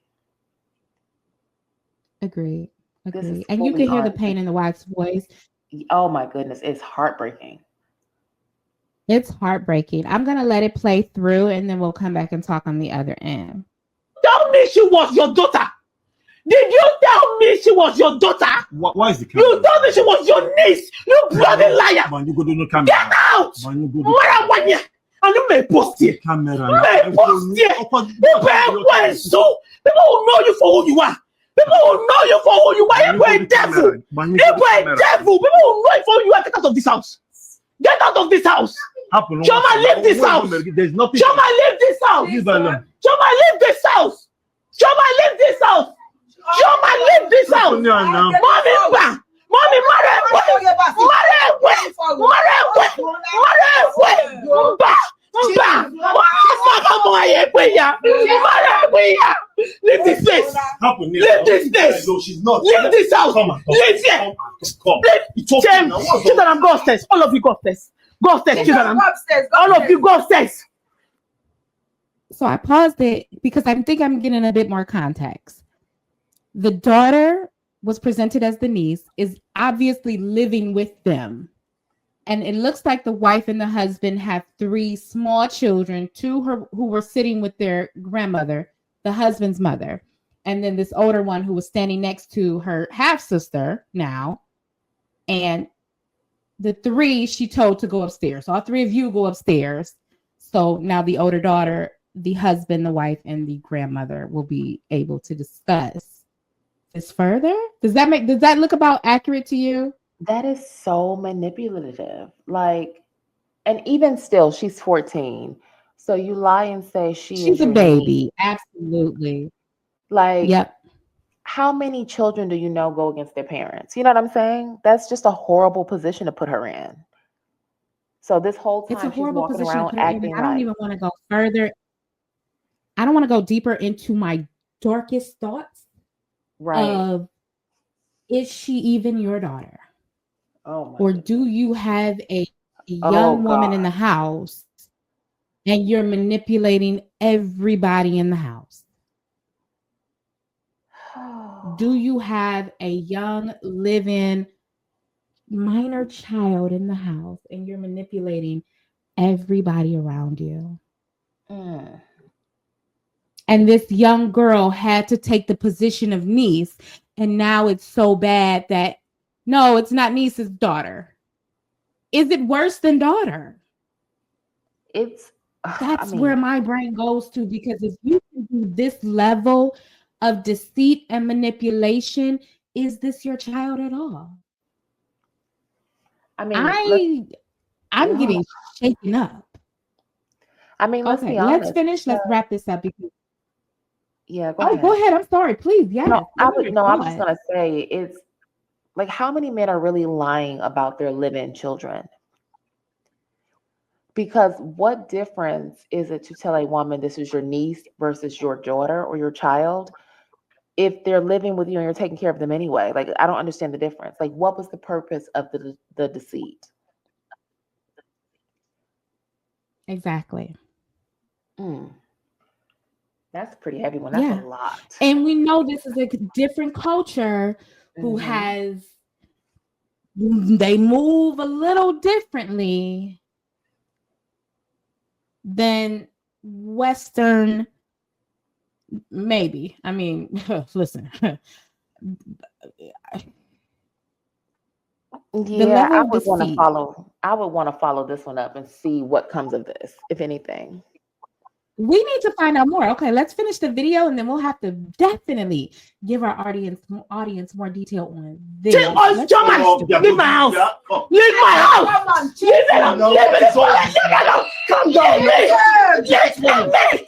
Agreed. And you can hear the pain in the wife's voice. Oh my goodness, it's heartbreaking. It's heartbreaking. I'm going to let it play through and then we'll come back and talk on the other end. Tell me she was your daughter. Did you tell me she was your daughter? Why is the camera? You told me she was your niece. You bloody liar. Get out. And you may post here. You may post here. People will know you for who you are. People will know you for who you are. You're a devil. You're a devil. People will know you for who you are. Get out of this house. Get out of this house. Choma, leave this house. There's nothing. Choma, leave this house. Choma, leave this house. Choma, leave this house. Choma, leave this house. Mommy, Mommy, leave this place. Leave this place. No, she's not. Leave this house. Leave here. Children, go upstairs. All of you go upstairs. Go upstairs, children. All of you go upstairs. So I paused it because I think I'm getting a bit more context. The daughter was presented as the niece, is obviously living with them. And it looks like the wife and the husband have 3 small children, 2 who were sitting with their grandmother, the husband's mother, and then this older one who was standing next to her half-sister now. And the 3 she told to go upstairs. So all 3 of you go upstairs. So now the older daughter, the husband, the wife, and the grandmother will be able to discuss this further. Does that look about accurate to you? That is so manipulative. Like, and even still, she's 14. So you lie and say she's a baby. Absolutely. Like, yep. How many children do you know go against their parents? You know what I'm saying? That's just a horrible position to put her in. So this whole time it's a horrible she's walking position around to put her in. acting I don't even want to go further. I don't want to go deeper into my darkest thoughts. Right. Of, is she even your daughter? Oh, or do you have a young woman in the house and you're manipulating everybody in the house? Do you have a young living minor child in the house and you're manipulating everybody around you? And this young girl had to take the position of niece, and now it's so bad that no, it's not niece's daughter. Is it worse than daughter? That's where my brain goes to, because if you can do this level of deceit and manipulation, is this your child at all? I mean, I'm getting shaken up. I mean, let's be honest. Let's finish. Let's wrap this up. Because go ahead. Go ahead. I'm sorry. Please. Yeah. I was just gonna say, it's like, how many men are really lying about their live-in children? Because what difference is it to tell a woman this is your niece versus your daughter or your child if they're living with you and you're taking care of them anyway? Like, I don't understand the difference. Like, what was the purpose of the deceit? Exactly. That's a pretty heavy one. That's a lot. And we know this is a different culture who they move a little differently than Western, maybe. I mean, listen. I would want to follow this one up and see what comes of this, if anything. We need to find out more. Okay, let's finish the video and then we'll have to definitely give our audience more detail on this. Leave my house. Leave my house. Leave it alone. Come down, man. Yes, man. I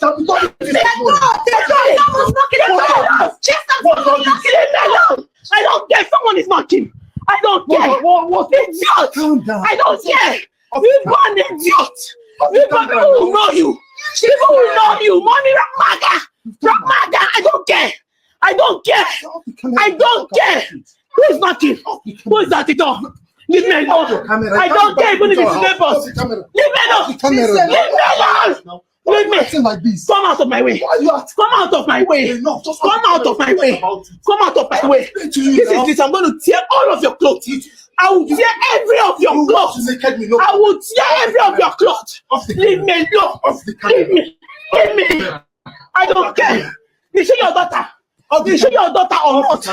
don't care. Someone is knocking. I don't care. Idiot. I don't care. You born idiot. People will know you. People will know you. Mommy, Ramaga. I don't care. I don't care. I don't care. Who is knocking? Who is at the door? Leave me alone. I don't care even if it's neighbors. Leave me alone. Leave me alone. Leave me. Like this. Come out of my way. Come out of my way. Come out of my way. Come out of my way. This is this. I'm going to tear all of your clothes. I will tear every of your clothes. I will tear every of your clothes. Leave me alone. Leave me. Leave me. I don't care. Is she your daughter? Is she your daughter or not?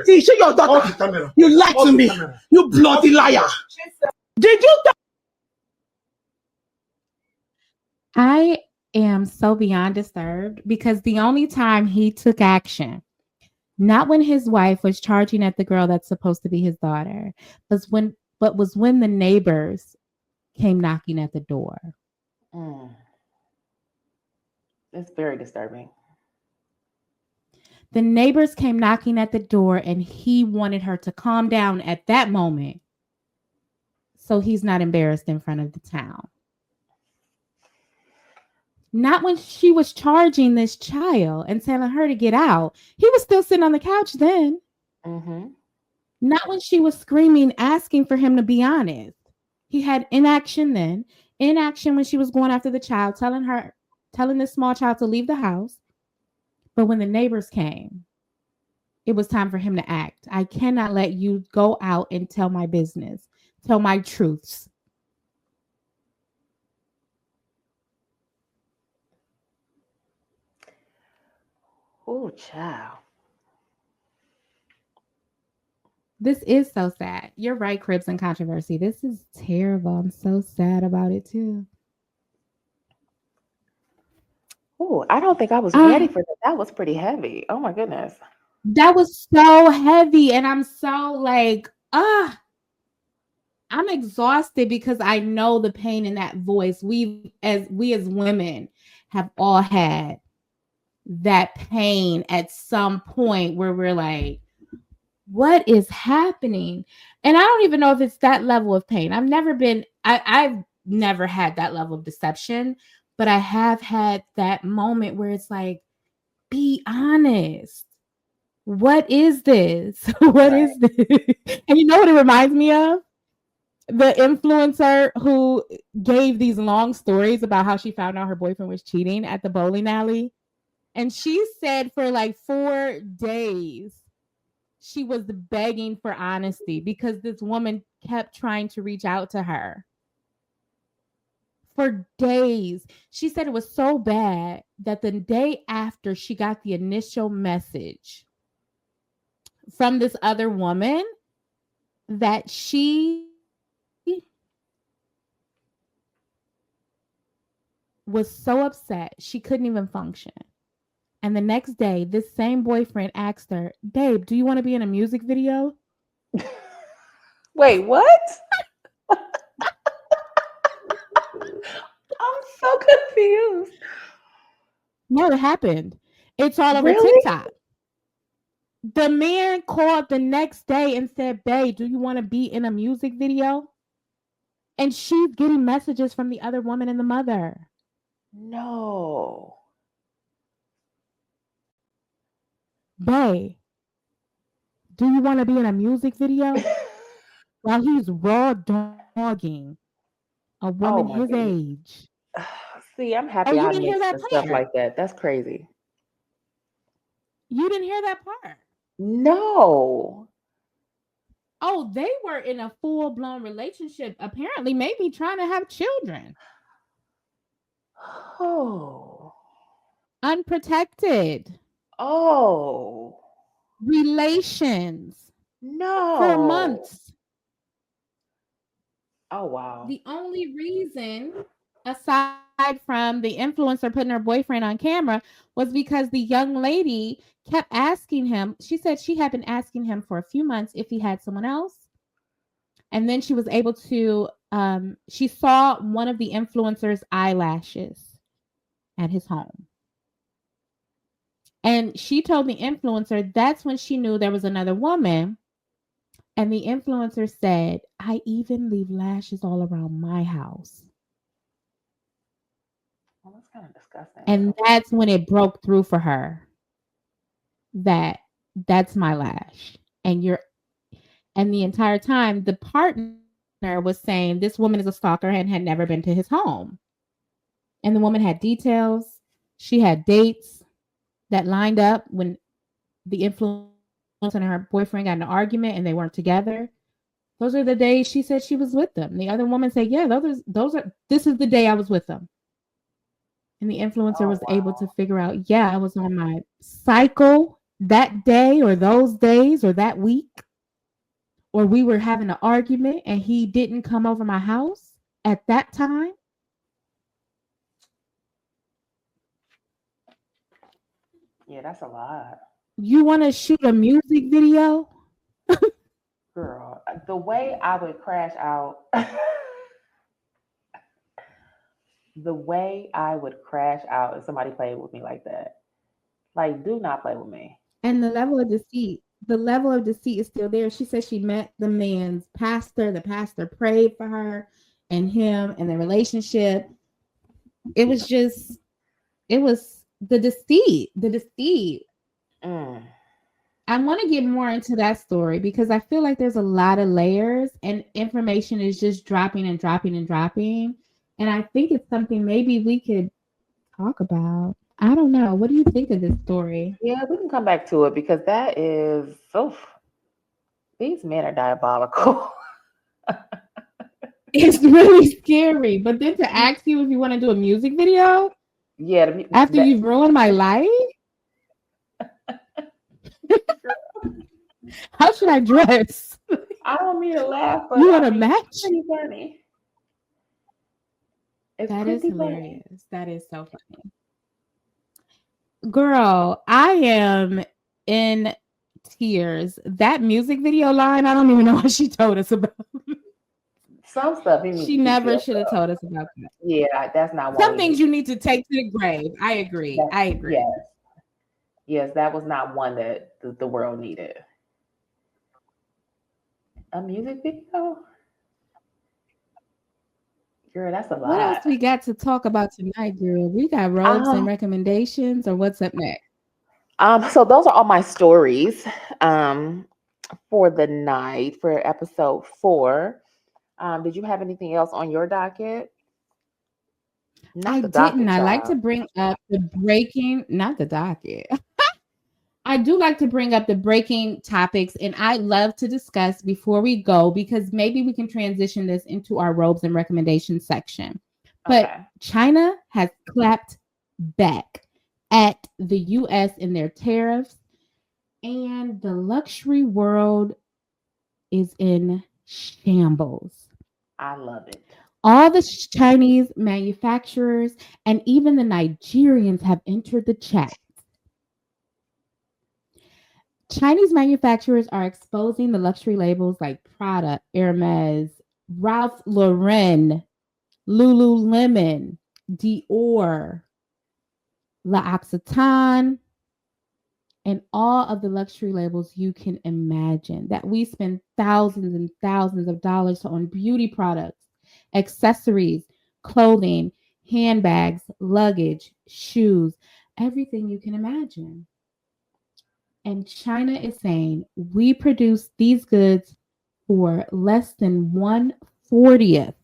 Is she your daughter? You lied to me. You bloody liar. Did you? I am so beyond disturbed because the only time he took action, Not when his wife was charging at the girl that's supposed to be his daughter, but was when the neighbors came knocking at the door. It's very disturbing. The neighbors came knocking at the door and he wanted her to calm down at that moment so he's not embarrassed in front of the town. Not when she was charging this child and telling her to get out. He was still sitting on the couch then. Not when she was screaming, asking for him to be honest. He had inaction then. Inaction when she was going after the child, telling this small child to leave the house. But when the neighbors came, it was time for him to act. I cannot let you go out and tell my business, tell my truths. Oh, child. This is so sad. You're right, Cribs and Controversy. This is terrible. I'm so sad about it too. Oh, I don't think I was ready for that. That was pretty heavy. Oh my goodness. That was so heavy. And I'm so like, I'm exhausted because I know the pain in that voice. We as women have all had that pain at some point where we're like, what is happening? And I don't even know if it's that level of pain. I've never had that level of deception, but I have had that moment where it's like, be honest. What is this? What is this? And you know what it reminds me of? The influencer who gave these long stories about how she found out her boyfriend was cheating at the bowling alley. And she said for like 4 days, she was begging for honesty because this woman kept trying to reach out to her. For days. She said it was so bad that the day after she got the initial message from this other woman that she was so upset she couldn't even function. And the next day, this same boyfriend asked her, babe, do you want to be in a music video? Wait, what? I'm so confused. No, it happened. It's all over Really? TikTok. The man called the next day and said, babe, do you want to be in a music video? And she's getting messages from the other woman and the mother. No. Babe, do you want to be in a music video? While he's raw dogging a woman my his goodness. age. See, I'm happy you I didn't hear mixed that the stuff part? like that. That's crazy. You didn't hear that part? No. Oh, they were in a full-blown relationship, apparently maybe trying to have children. Oh. Unprotected. Oh. Relations. No. For months. Oh, wow. The only reason, aside from the influencer putting her boyfriend on camera, was because the young lady kept asking him. She said she had been asking him for a few months if he had someone else. And then she was able to, she saw one of the influencer's eyelashes at his home. And she told the influencer that's when she knew there was another woman. And the influencer said, I even leave lashes all around my house. Well, that's kind of disgusting. And that's when it broke through for her. That's my lash. And the entire time the partner was saying this woman is a stalker and had never been to his home. And the woman had details. She had dates that lined up when the influencer and her boyfriend got in an argument and they weren't together. Those are the days she said she was with them. The other woman said, yeah, this is the day I was with them. And the influencer was able to figure out, yeah, I was on my cycle that day or those days or that week. Or we were having an argument and he didn't come over my house at that time. Yeah, that's a lot. You want to shoot a music video? Girl, the way I would crash out, the way I would crash out if somebody played with me like that. Like, do not play with me. And the level of deceit is still there. She said she met the man's pastor. The pastor prayed for her and him and the relationship. It was the deceit. Mm. I want to get more into that story because I feel like there's a lot of layers and information is just dropping and dropping and dropping. And I think it's something maybe we could talk about. I don't know. What do you think of this story? Yeah, we can come back to it because that is these men are diabolical. It's really scary. But then to ask you if you want to do a music video Yeah, after you've ruined my life? How should I dress? I don't mean to laugh, but You want a match? It's pretty funny. That is hilarious. That is so funny. Girl, I am in tears. That music video line, I don't even know what she told us about. Some stuff She never should have told us about that. Yeah, that's not Some things you need to take to the grave. I agree. Yes, that was not one that the world needed. A music video? Girl, that's a lot. What else we got to talk about tonight, girl? We got robes and recommendations, or what's up next? So those are all my stories for the night for episode 4. Did you have anything else on your docket? I didn't. I like to bring up the breaking, not the docket. I do like to bring up the breaking topics, and I love to discuss before we go because maybe we can transition this into our robes and recommendations section. But China has clapped back at the U.S. in their tariffs, and the luxury world is in shambles. I love it. All the Chinese manufacturers and even the Nigerians have entered the chat. Chinese manufacturers are exposing the luxury labels like Prada, Hermes, Ralph Lauren, Lululemon, Dior, L'Occitane, and all of the luxury labels you can imagine that we spend thousands and thousands of dollars on beauty products, accessories, clothing, handbags, luggage, shoes, everything you can imagine. And China is saying we produce these goods for less than 1/40th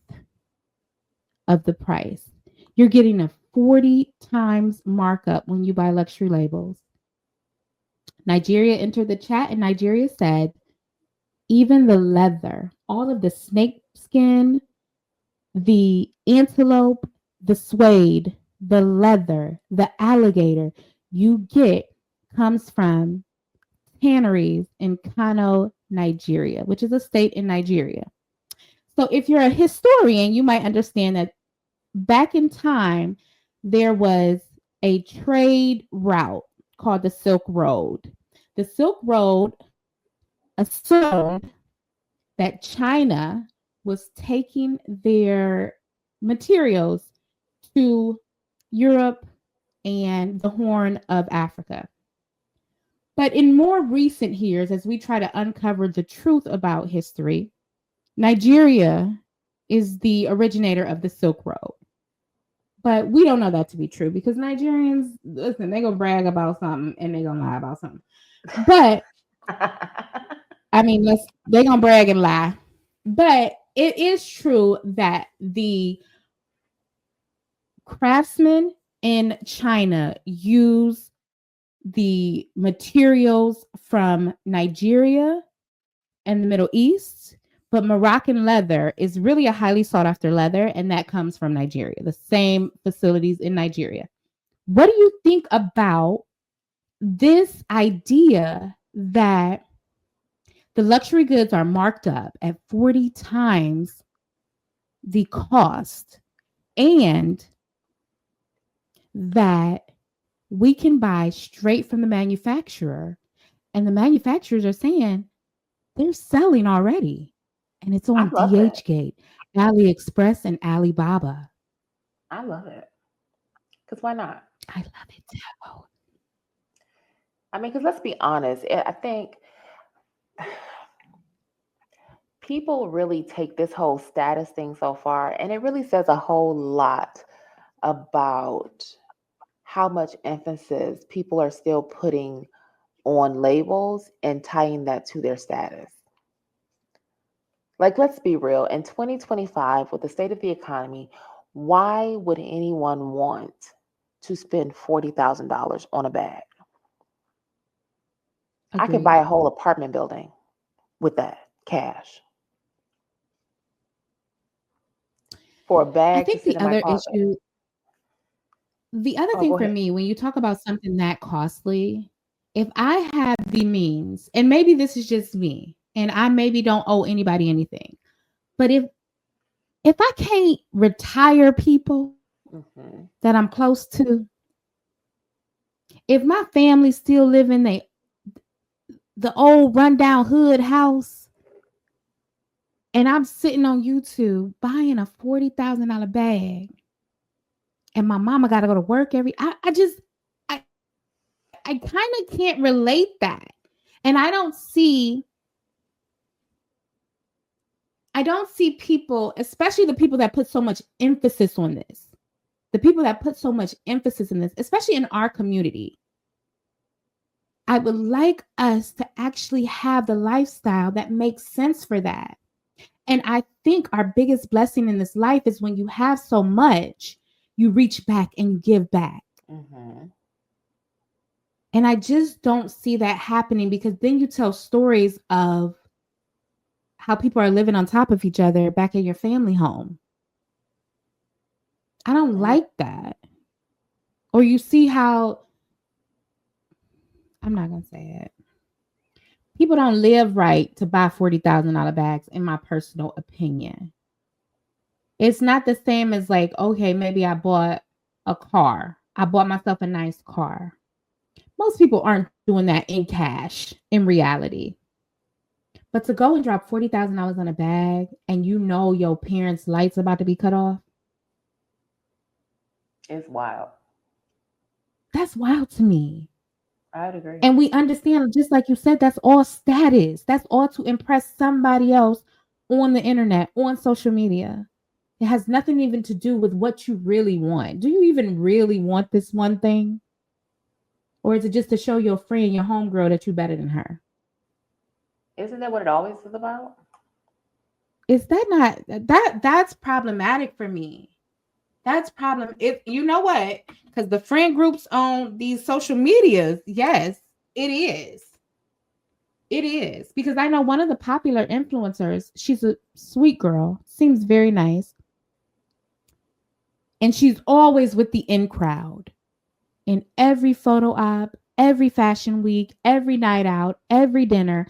of the price. You're getting a 40 times markup when you buy luxury labels. Nigeria entered the chat and Nigeria said, even the leather, all of the snake skin, the antelope, the suede, the leather, the alligator you get comes from tanneries in Kano, Nigeria, which is a state in Nigeria. So if you're a historian, you might understand that back in time, there was a trade route called the Silk Road. The Silk Road assumed that China was taking their materials to Europe and the Horn of Africa. But in more recent years, as we try to uncover the truth about history, Nigeria is the originator of the Silk Road. But we don't know that to be true because Nigerians, listen, they're going to brag about something and they're going to lie about something. But, I mean, they're going to brag and lie. But it is true that the craftsmen in China use the materials from Nigeria and the Middle East, but Moroccan leather is really a highly sought after leather, and that comes from Nigeria, the same facilities in Nigeria. What do you think about this idea that the luxury goods are marked up at 40 times the cost and that we can buy straight from the manufacturer, and the manufacturers are saying they're selling already, and it's I on love it. DHgate, AliExpress, and Alibaba. I love it. Because why not? I love it too. I mean, because let's be honest, I think people really take this whole status thing so far, and it really says a whole lot about how much emphasis people are still putting on labels and tying that to their status. Like, let's be real, in 2025, with the state of the economy, why would anyone want to spend $40,000 on a bag? I could Agreed. buy a whole apartment building with that cash for a I bag to think sit the in my other closet. issue, the other Oh, thing go for ahead. me, when you talk about something that costly, if I have the means, and maybe this is just me, and I maybe don't owe anybody anything, but if I can't retire people Mhm. that I'm close to, if my family still live in the old rundown hood house, and I'm sitting on YouTube buying a $40,000 bag, and my mama got to go to work I kind of can't relate that. And I don't see people, especially the people that put so much emphasis on this. The people that put so much emphasis in this, especially in our community. I would like us to actually have the lifestyle that makes sense for that. And I think our biggest blessing in this life is when you have so much, you reach back and you give back. Mhm. And I just don't see that happening, because then you tell stories of how people are living on top of each other back in your family home. I don't Yeah. like that. Or you see how, I'm not going to say it. People don't live right to buy $40,000 bags, in my personal opinion. It's not the same as, like, okay, maybe I bought a car. I bought myself a nice car. Most people aren't doing that in cash, in reality. But to go and drop $40,000 on a bag, and you know your parents' lights about to be cut off, It's wild. that's wild to me. I'd agree. And we understand, just like you said, that's all status. That's all to impress somebody else on the internet, on social media. It has nothing even to do with what you really want. Do you even really want this one thing? Or is it just to show your friend, your homegirl, that you're better than her? Isn't that what it always is about? Is that not that's problematic for me? That's problem. If you know what, because the friend groups on these social medias, yes, it is. It is, because I know one of the popular influencers. She's a sweet girl, seems very nice, and she's always with the in crowd in every photo op, every fashion week, every night out, every dinner,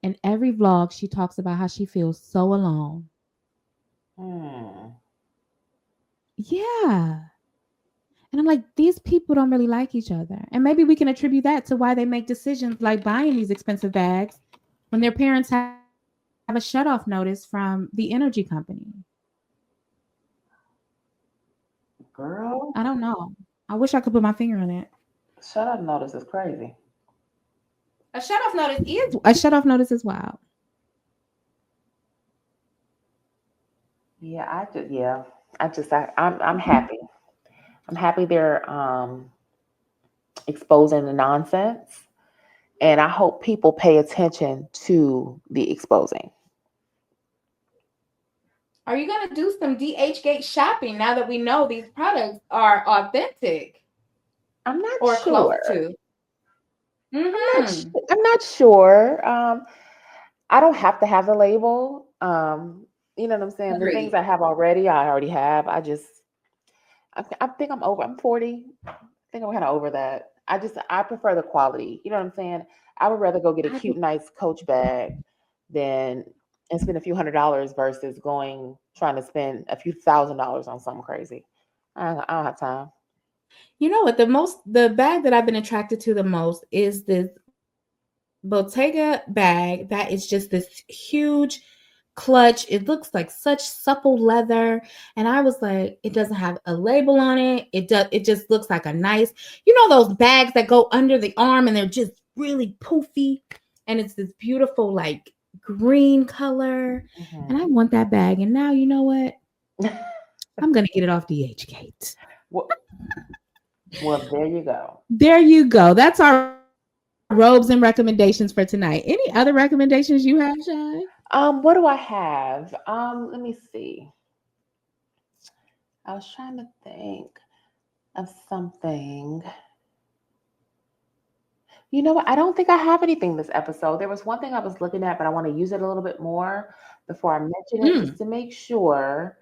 and every vlog. She talks about how she feels so alone. Hmm. Yeah. And I'm like, these people don't really like each other. And maybe we can attribute that to why they make decisions like buying these expensive bags when their parents have a shutoff notice from the energy company. Girl, I don't know. I wish I could put my finger on it. shut up notice is crazy. A shutoff notice is wild. Yeah, I'm happy. I'm happy they're exposing the nonsense, and I hope people pay attention to the exposing. Are you going to do some DHgate shopping now that we know these products are authentic I'm not or close sure. to? I'm not sure. I don't have to have the label. You know what I'm saying? The things Agreed. I have already, I already have. I think I'm over. I'm 40. I think I'm kind of over that. I prefer the quality. You know what I'm saying? I would rather go get a I cute, nice Coach bag than and spend a few $100s versus going trying to spend a few $1,000s on something crazy. I don't have time. You know what? The bag that I've been attracted to the most is this Bottega bag that is just this huge clutch. It looks like such supple leather. And I was like, it doesn't have a label on it. It just looks like a nice, those bags that go under the arm and they're just really poofy. And it's this beautiful, like green color. And I want that bag. And now you know what? I'm gonna get it off DHgate. Well, there you go. There you go. That's our robes and recommendations for tonight. Any other recommendations you have, Shy? What do I have? Let me see. I was trying to think of something. You know what? I don't think I have anything this episode. There was one thing I was looking at, but I want to use it a little bit more before I mention it, just to make sure.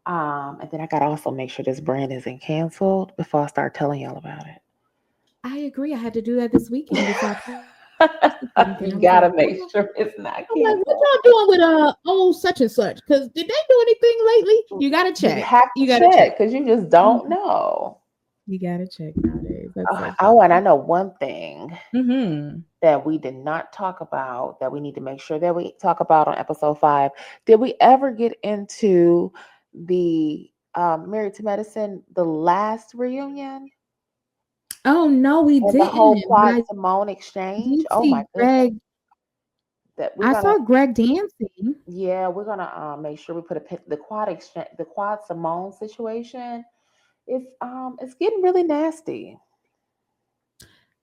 And then I gotta also make sure this brand isn't canceled before I start telling y'all about it. I agree. I had to do that this weekend. You gotta make sure it's not canceled. Like, what y'all doing with such and such? Because did they do anything lately? You gotta check. You have to check because you just don't know. You gotta check nowadays. And I know one thing that we did not talk about that we need to make sure that we talk about on episode 5. Did we ever get into the Married to Medicine, the last reunion? Oh no, we didn't. The whole Quad Simone exchange. Oh my goodness. I saw Greg dancing. Yeah, we're gonna make sure we put the Quad Simone situation. It's getting really nasty.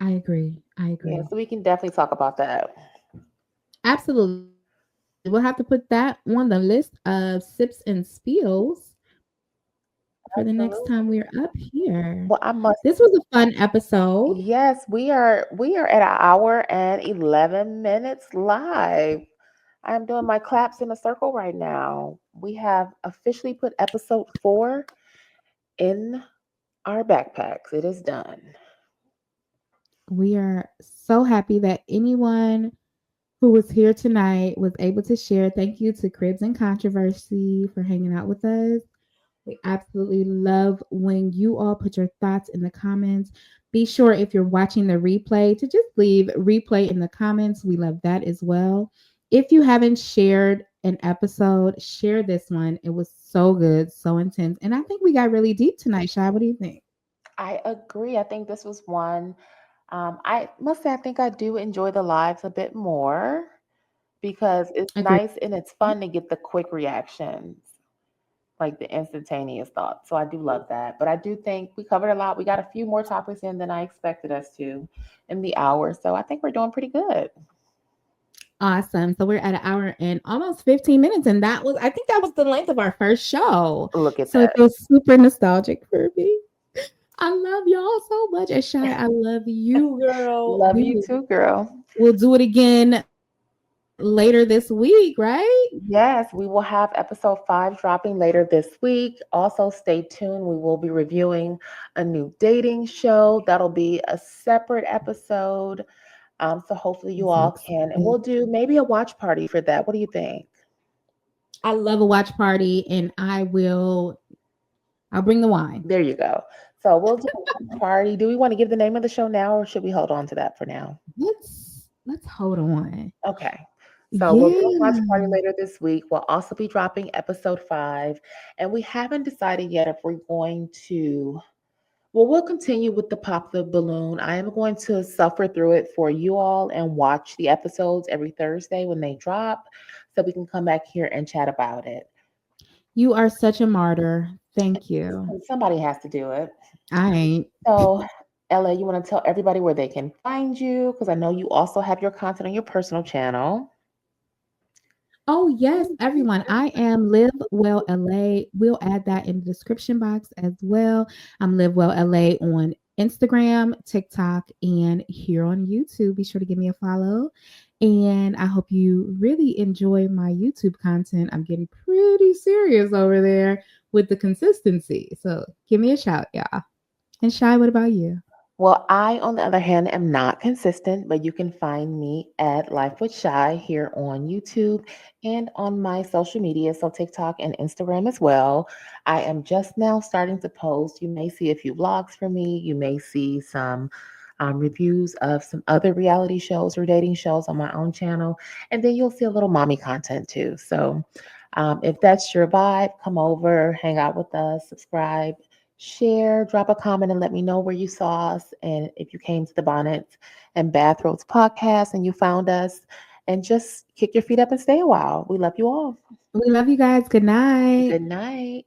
I agree. Yeah, so we can definitely talk about that. Absolutely. We'll have to put that on the list of sips and spills for the next time we're up here. Well, this was a fun episode. Yes, we are at an hour and 11 minutes live. I'm doing my claps in a circle right now. We have officially put episode 4 in our backpacks. It is done. We are so happy that anyone who was here tonight was able to share. Thank you to Cribs and Controversy for hanging out with us. We absolutely love when you all put your thoughts in the comments. Be sure if you're watching the replay to just leave replay in the comments. We love that as well. If you haven't shared an episode, share this one. It was so good, so intense. And I think we got really deep tonight, Shy. What do you think? I agree. I think this was one. I must say, I think I do enjoy the lives a bit more because it's nice and it's fun to get the quick reactions, like the instantaneous thoughts. So I do love that. But I do think we covered a lot. We got a few more topics in than I expected us to in the hour. So I think we're doing pretty good. Awesome. So we're at an hour and almost 15 minutes. And I think that was the length of our first show. Look at that. So it feels super nostalgic for me. I love y'all so much. And Shy, I love you, girl. Love you too, girl. We'll do it again later this week, right? Yes, we will have episode 5 dropping later this week. Also, stay tuned. We will be reviewing a new dating show. That'll be a separate episode. So hopefully you all can. And we'll do maybe a watch party for that. What do you think? I love a watch party, and I'll bring the wine. There you go. So we'll do a watch party. Do we want to give the name of the show now, or should we hold on to that for now? Let's hold on. Okay. So we'll do a watch party later this week. We'll also be dropping episode 5. And we haven't decided yet if we're going to, we'll continue with the Pop the Balloon. I am going to suffer through it for you all and watch the episodes every Thursday when they drop so we can come back here and chat about it. You are such a martyr. Thank you. Somebody has to do it. I ain't. So, Ella, you want to tell everybody where they can find you? Because I know you also have your content on your personal channel. Oh, yes, everyone. I am Live Well LA. We'll add that in the description box as well. I'm Live Well LA on Instagram, TikTok, and here on YouTube. Be sure to give me a follow. And I hope you really enjoy my YouTube content. I'm getting pretty serious over there with the consistency. So give me a shout, y'all. And Shy, what about you? Well, I, on the other hand, am not consistent, but you can find me at Life with Shy here on YouTube and on my social media, so TikTok and Instagram as well. I am just now starting to post. You may see a few vlogs from me. You may see some reviews of some other reality shows or dating shows on my own channel, and then you'll see a little mommy content too. So, if that's your vibe, come over, hang out with us, subscribe, share, drop a comment, and let me know where you saw us. And if you came to the Bonnets and Bathrobes podcast and you found us, and just kick your feet up and stay a while. We love you all. We love you guys. Good night. Good night.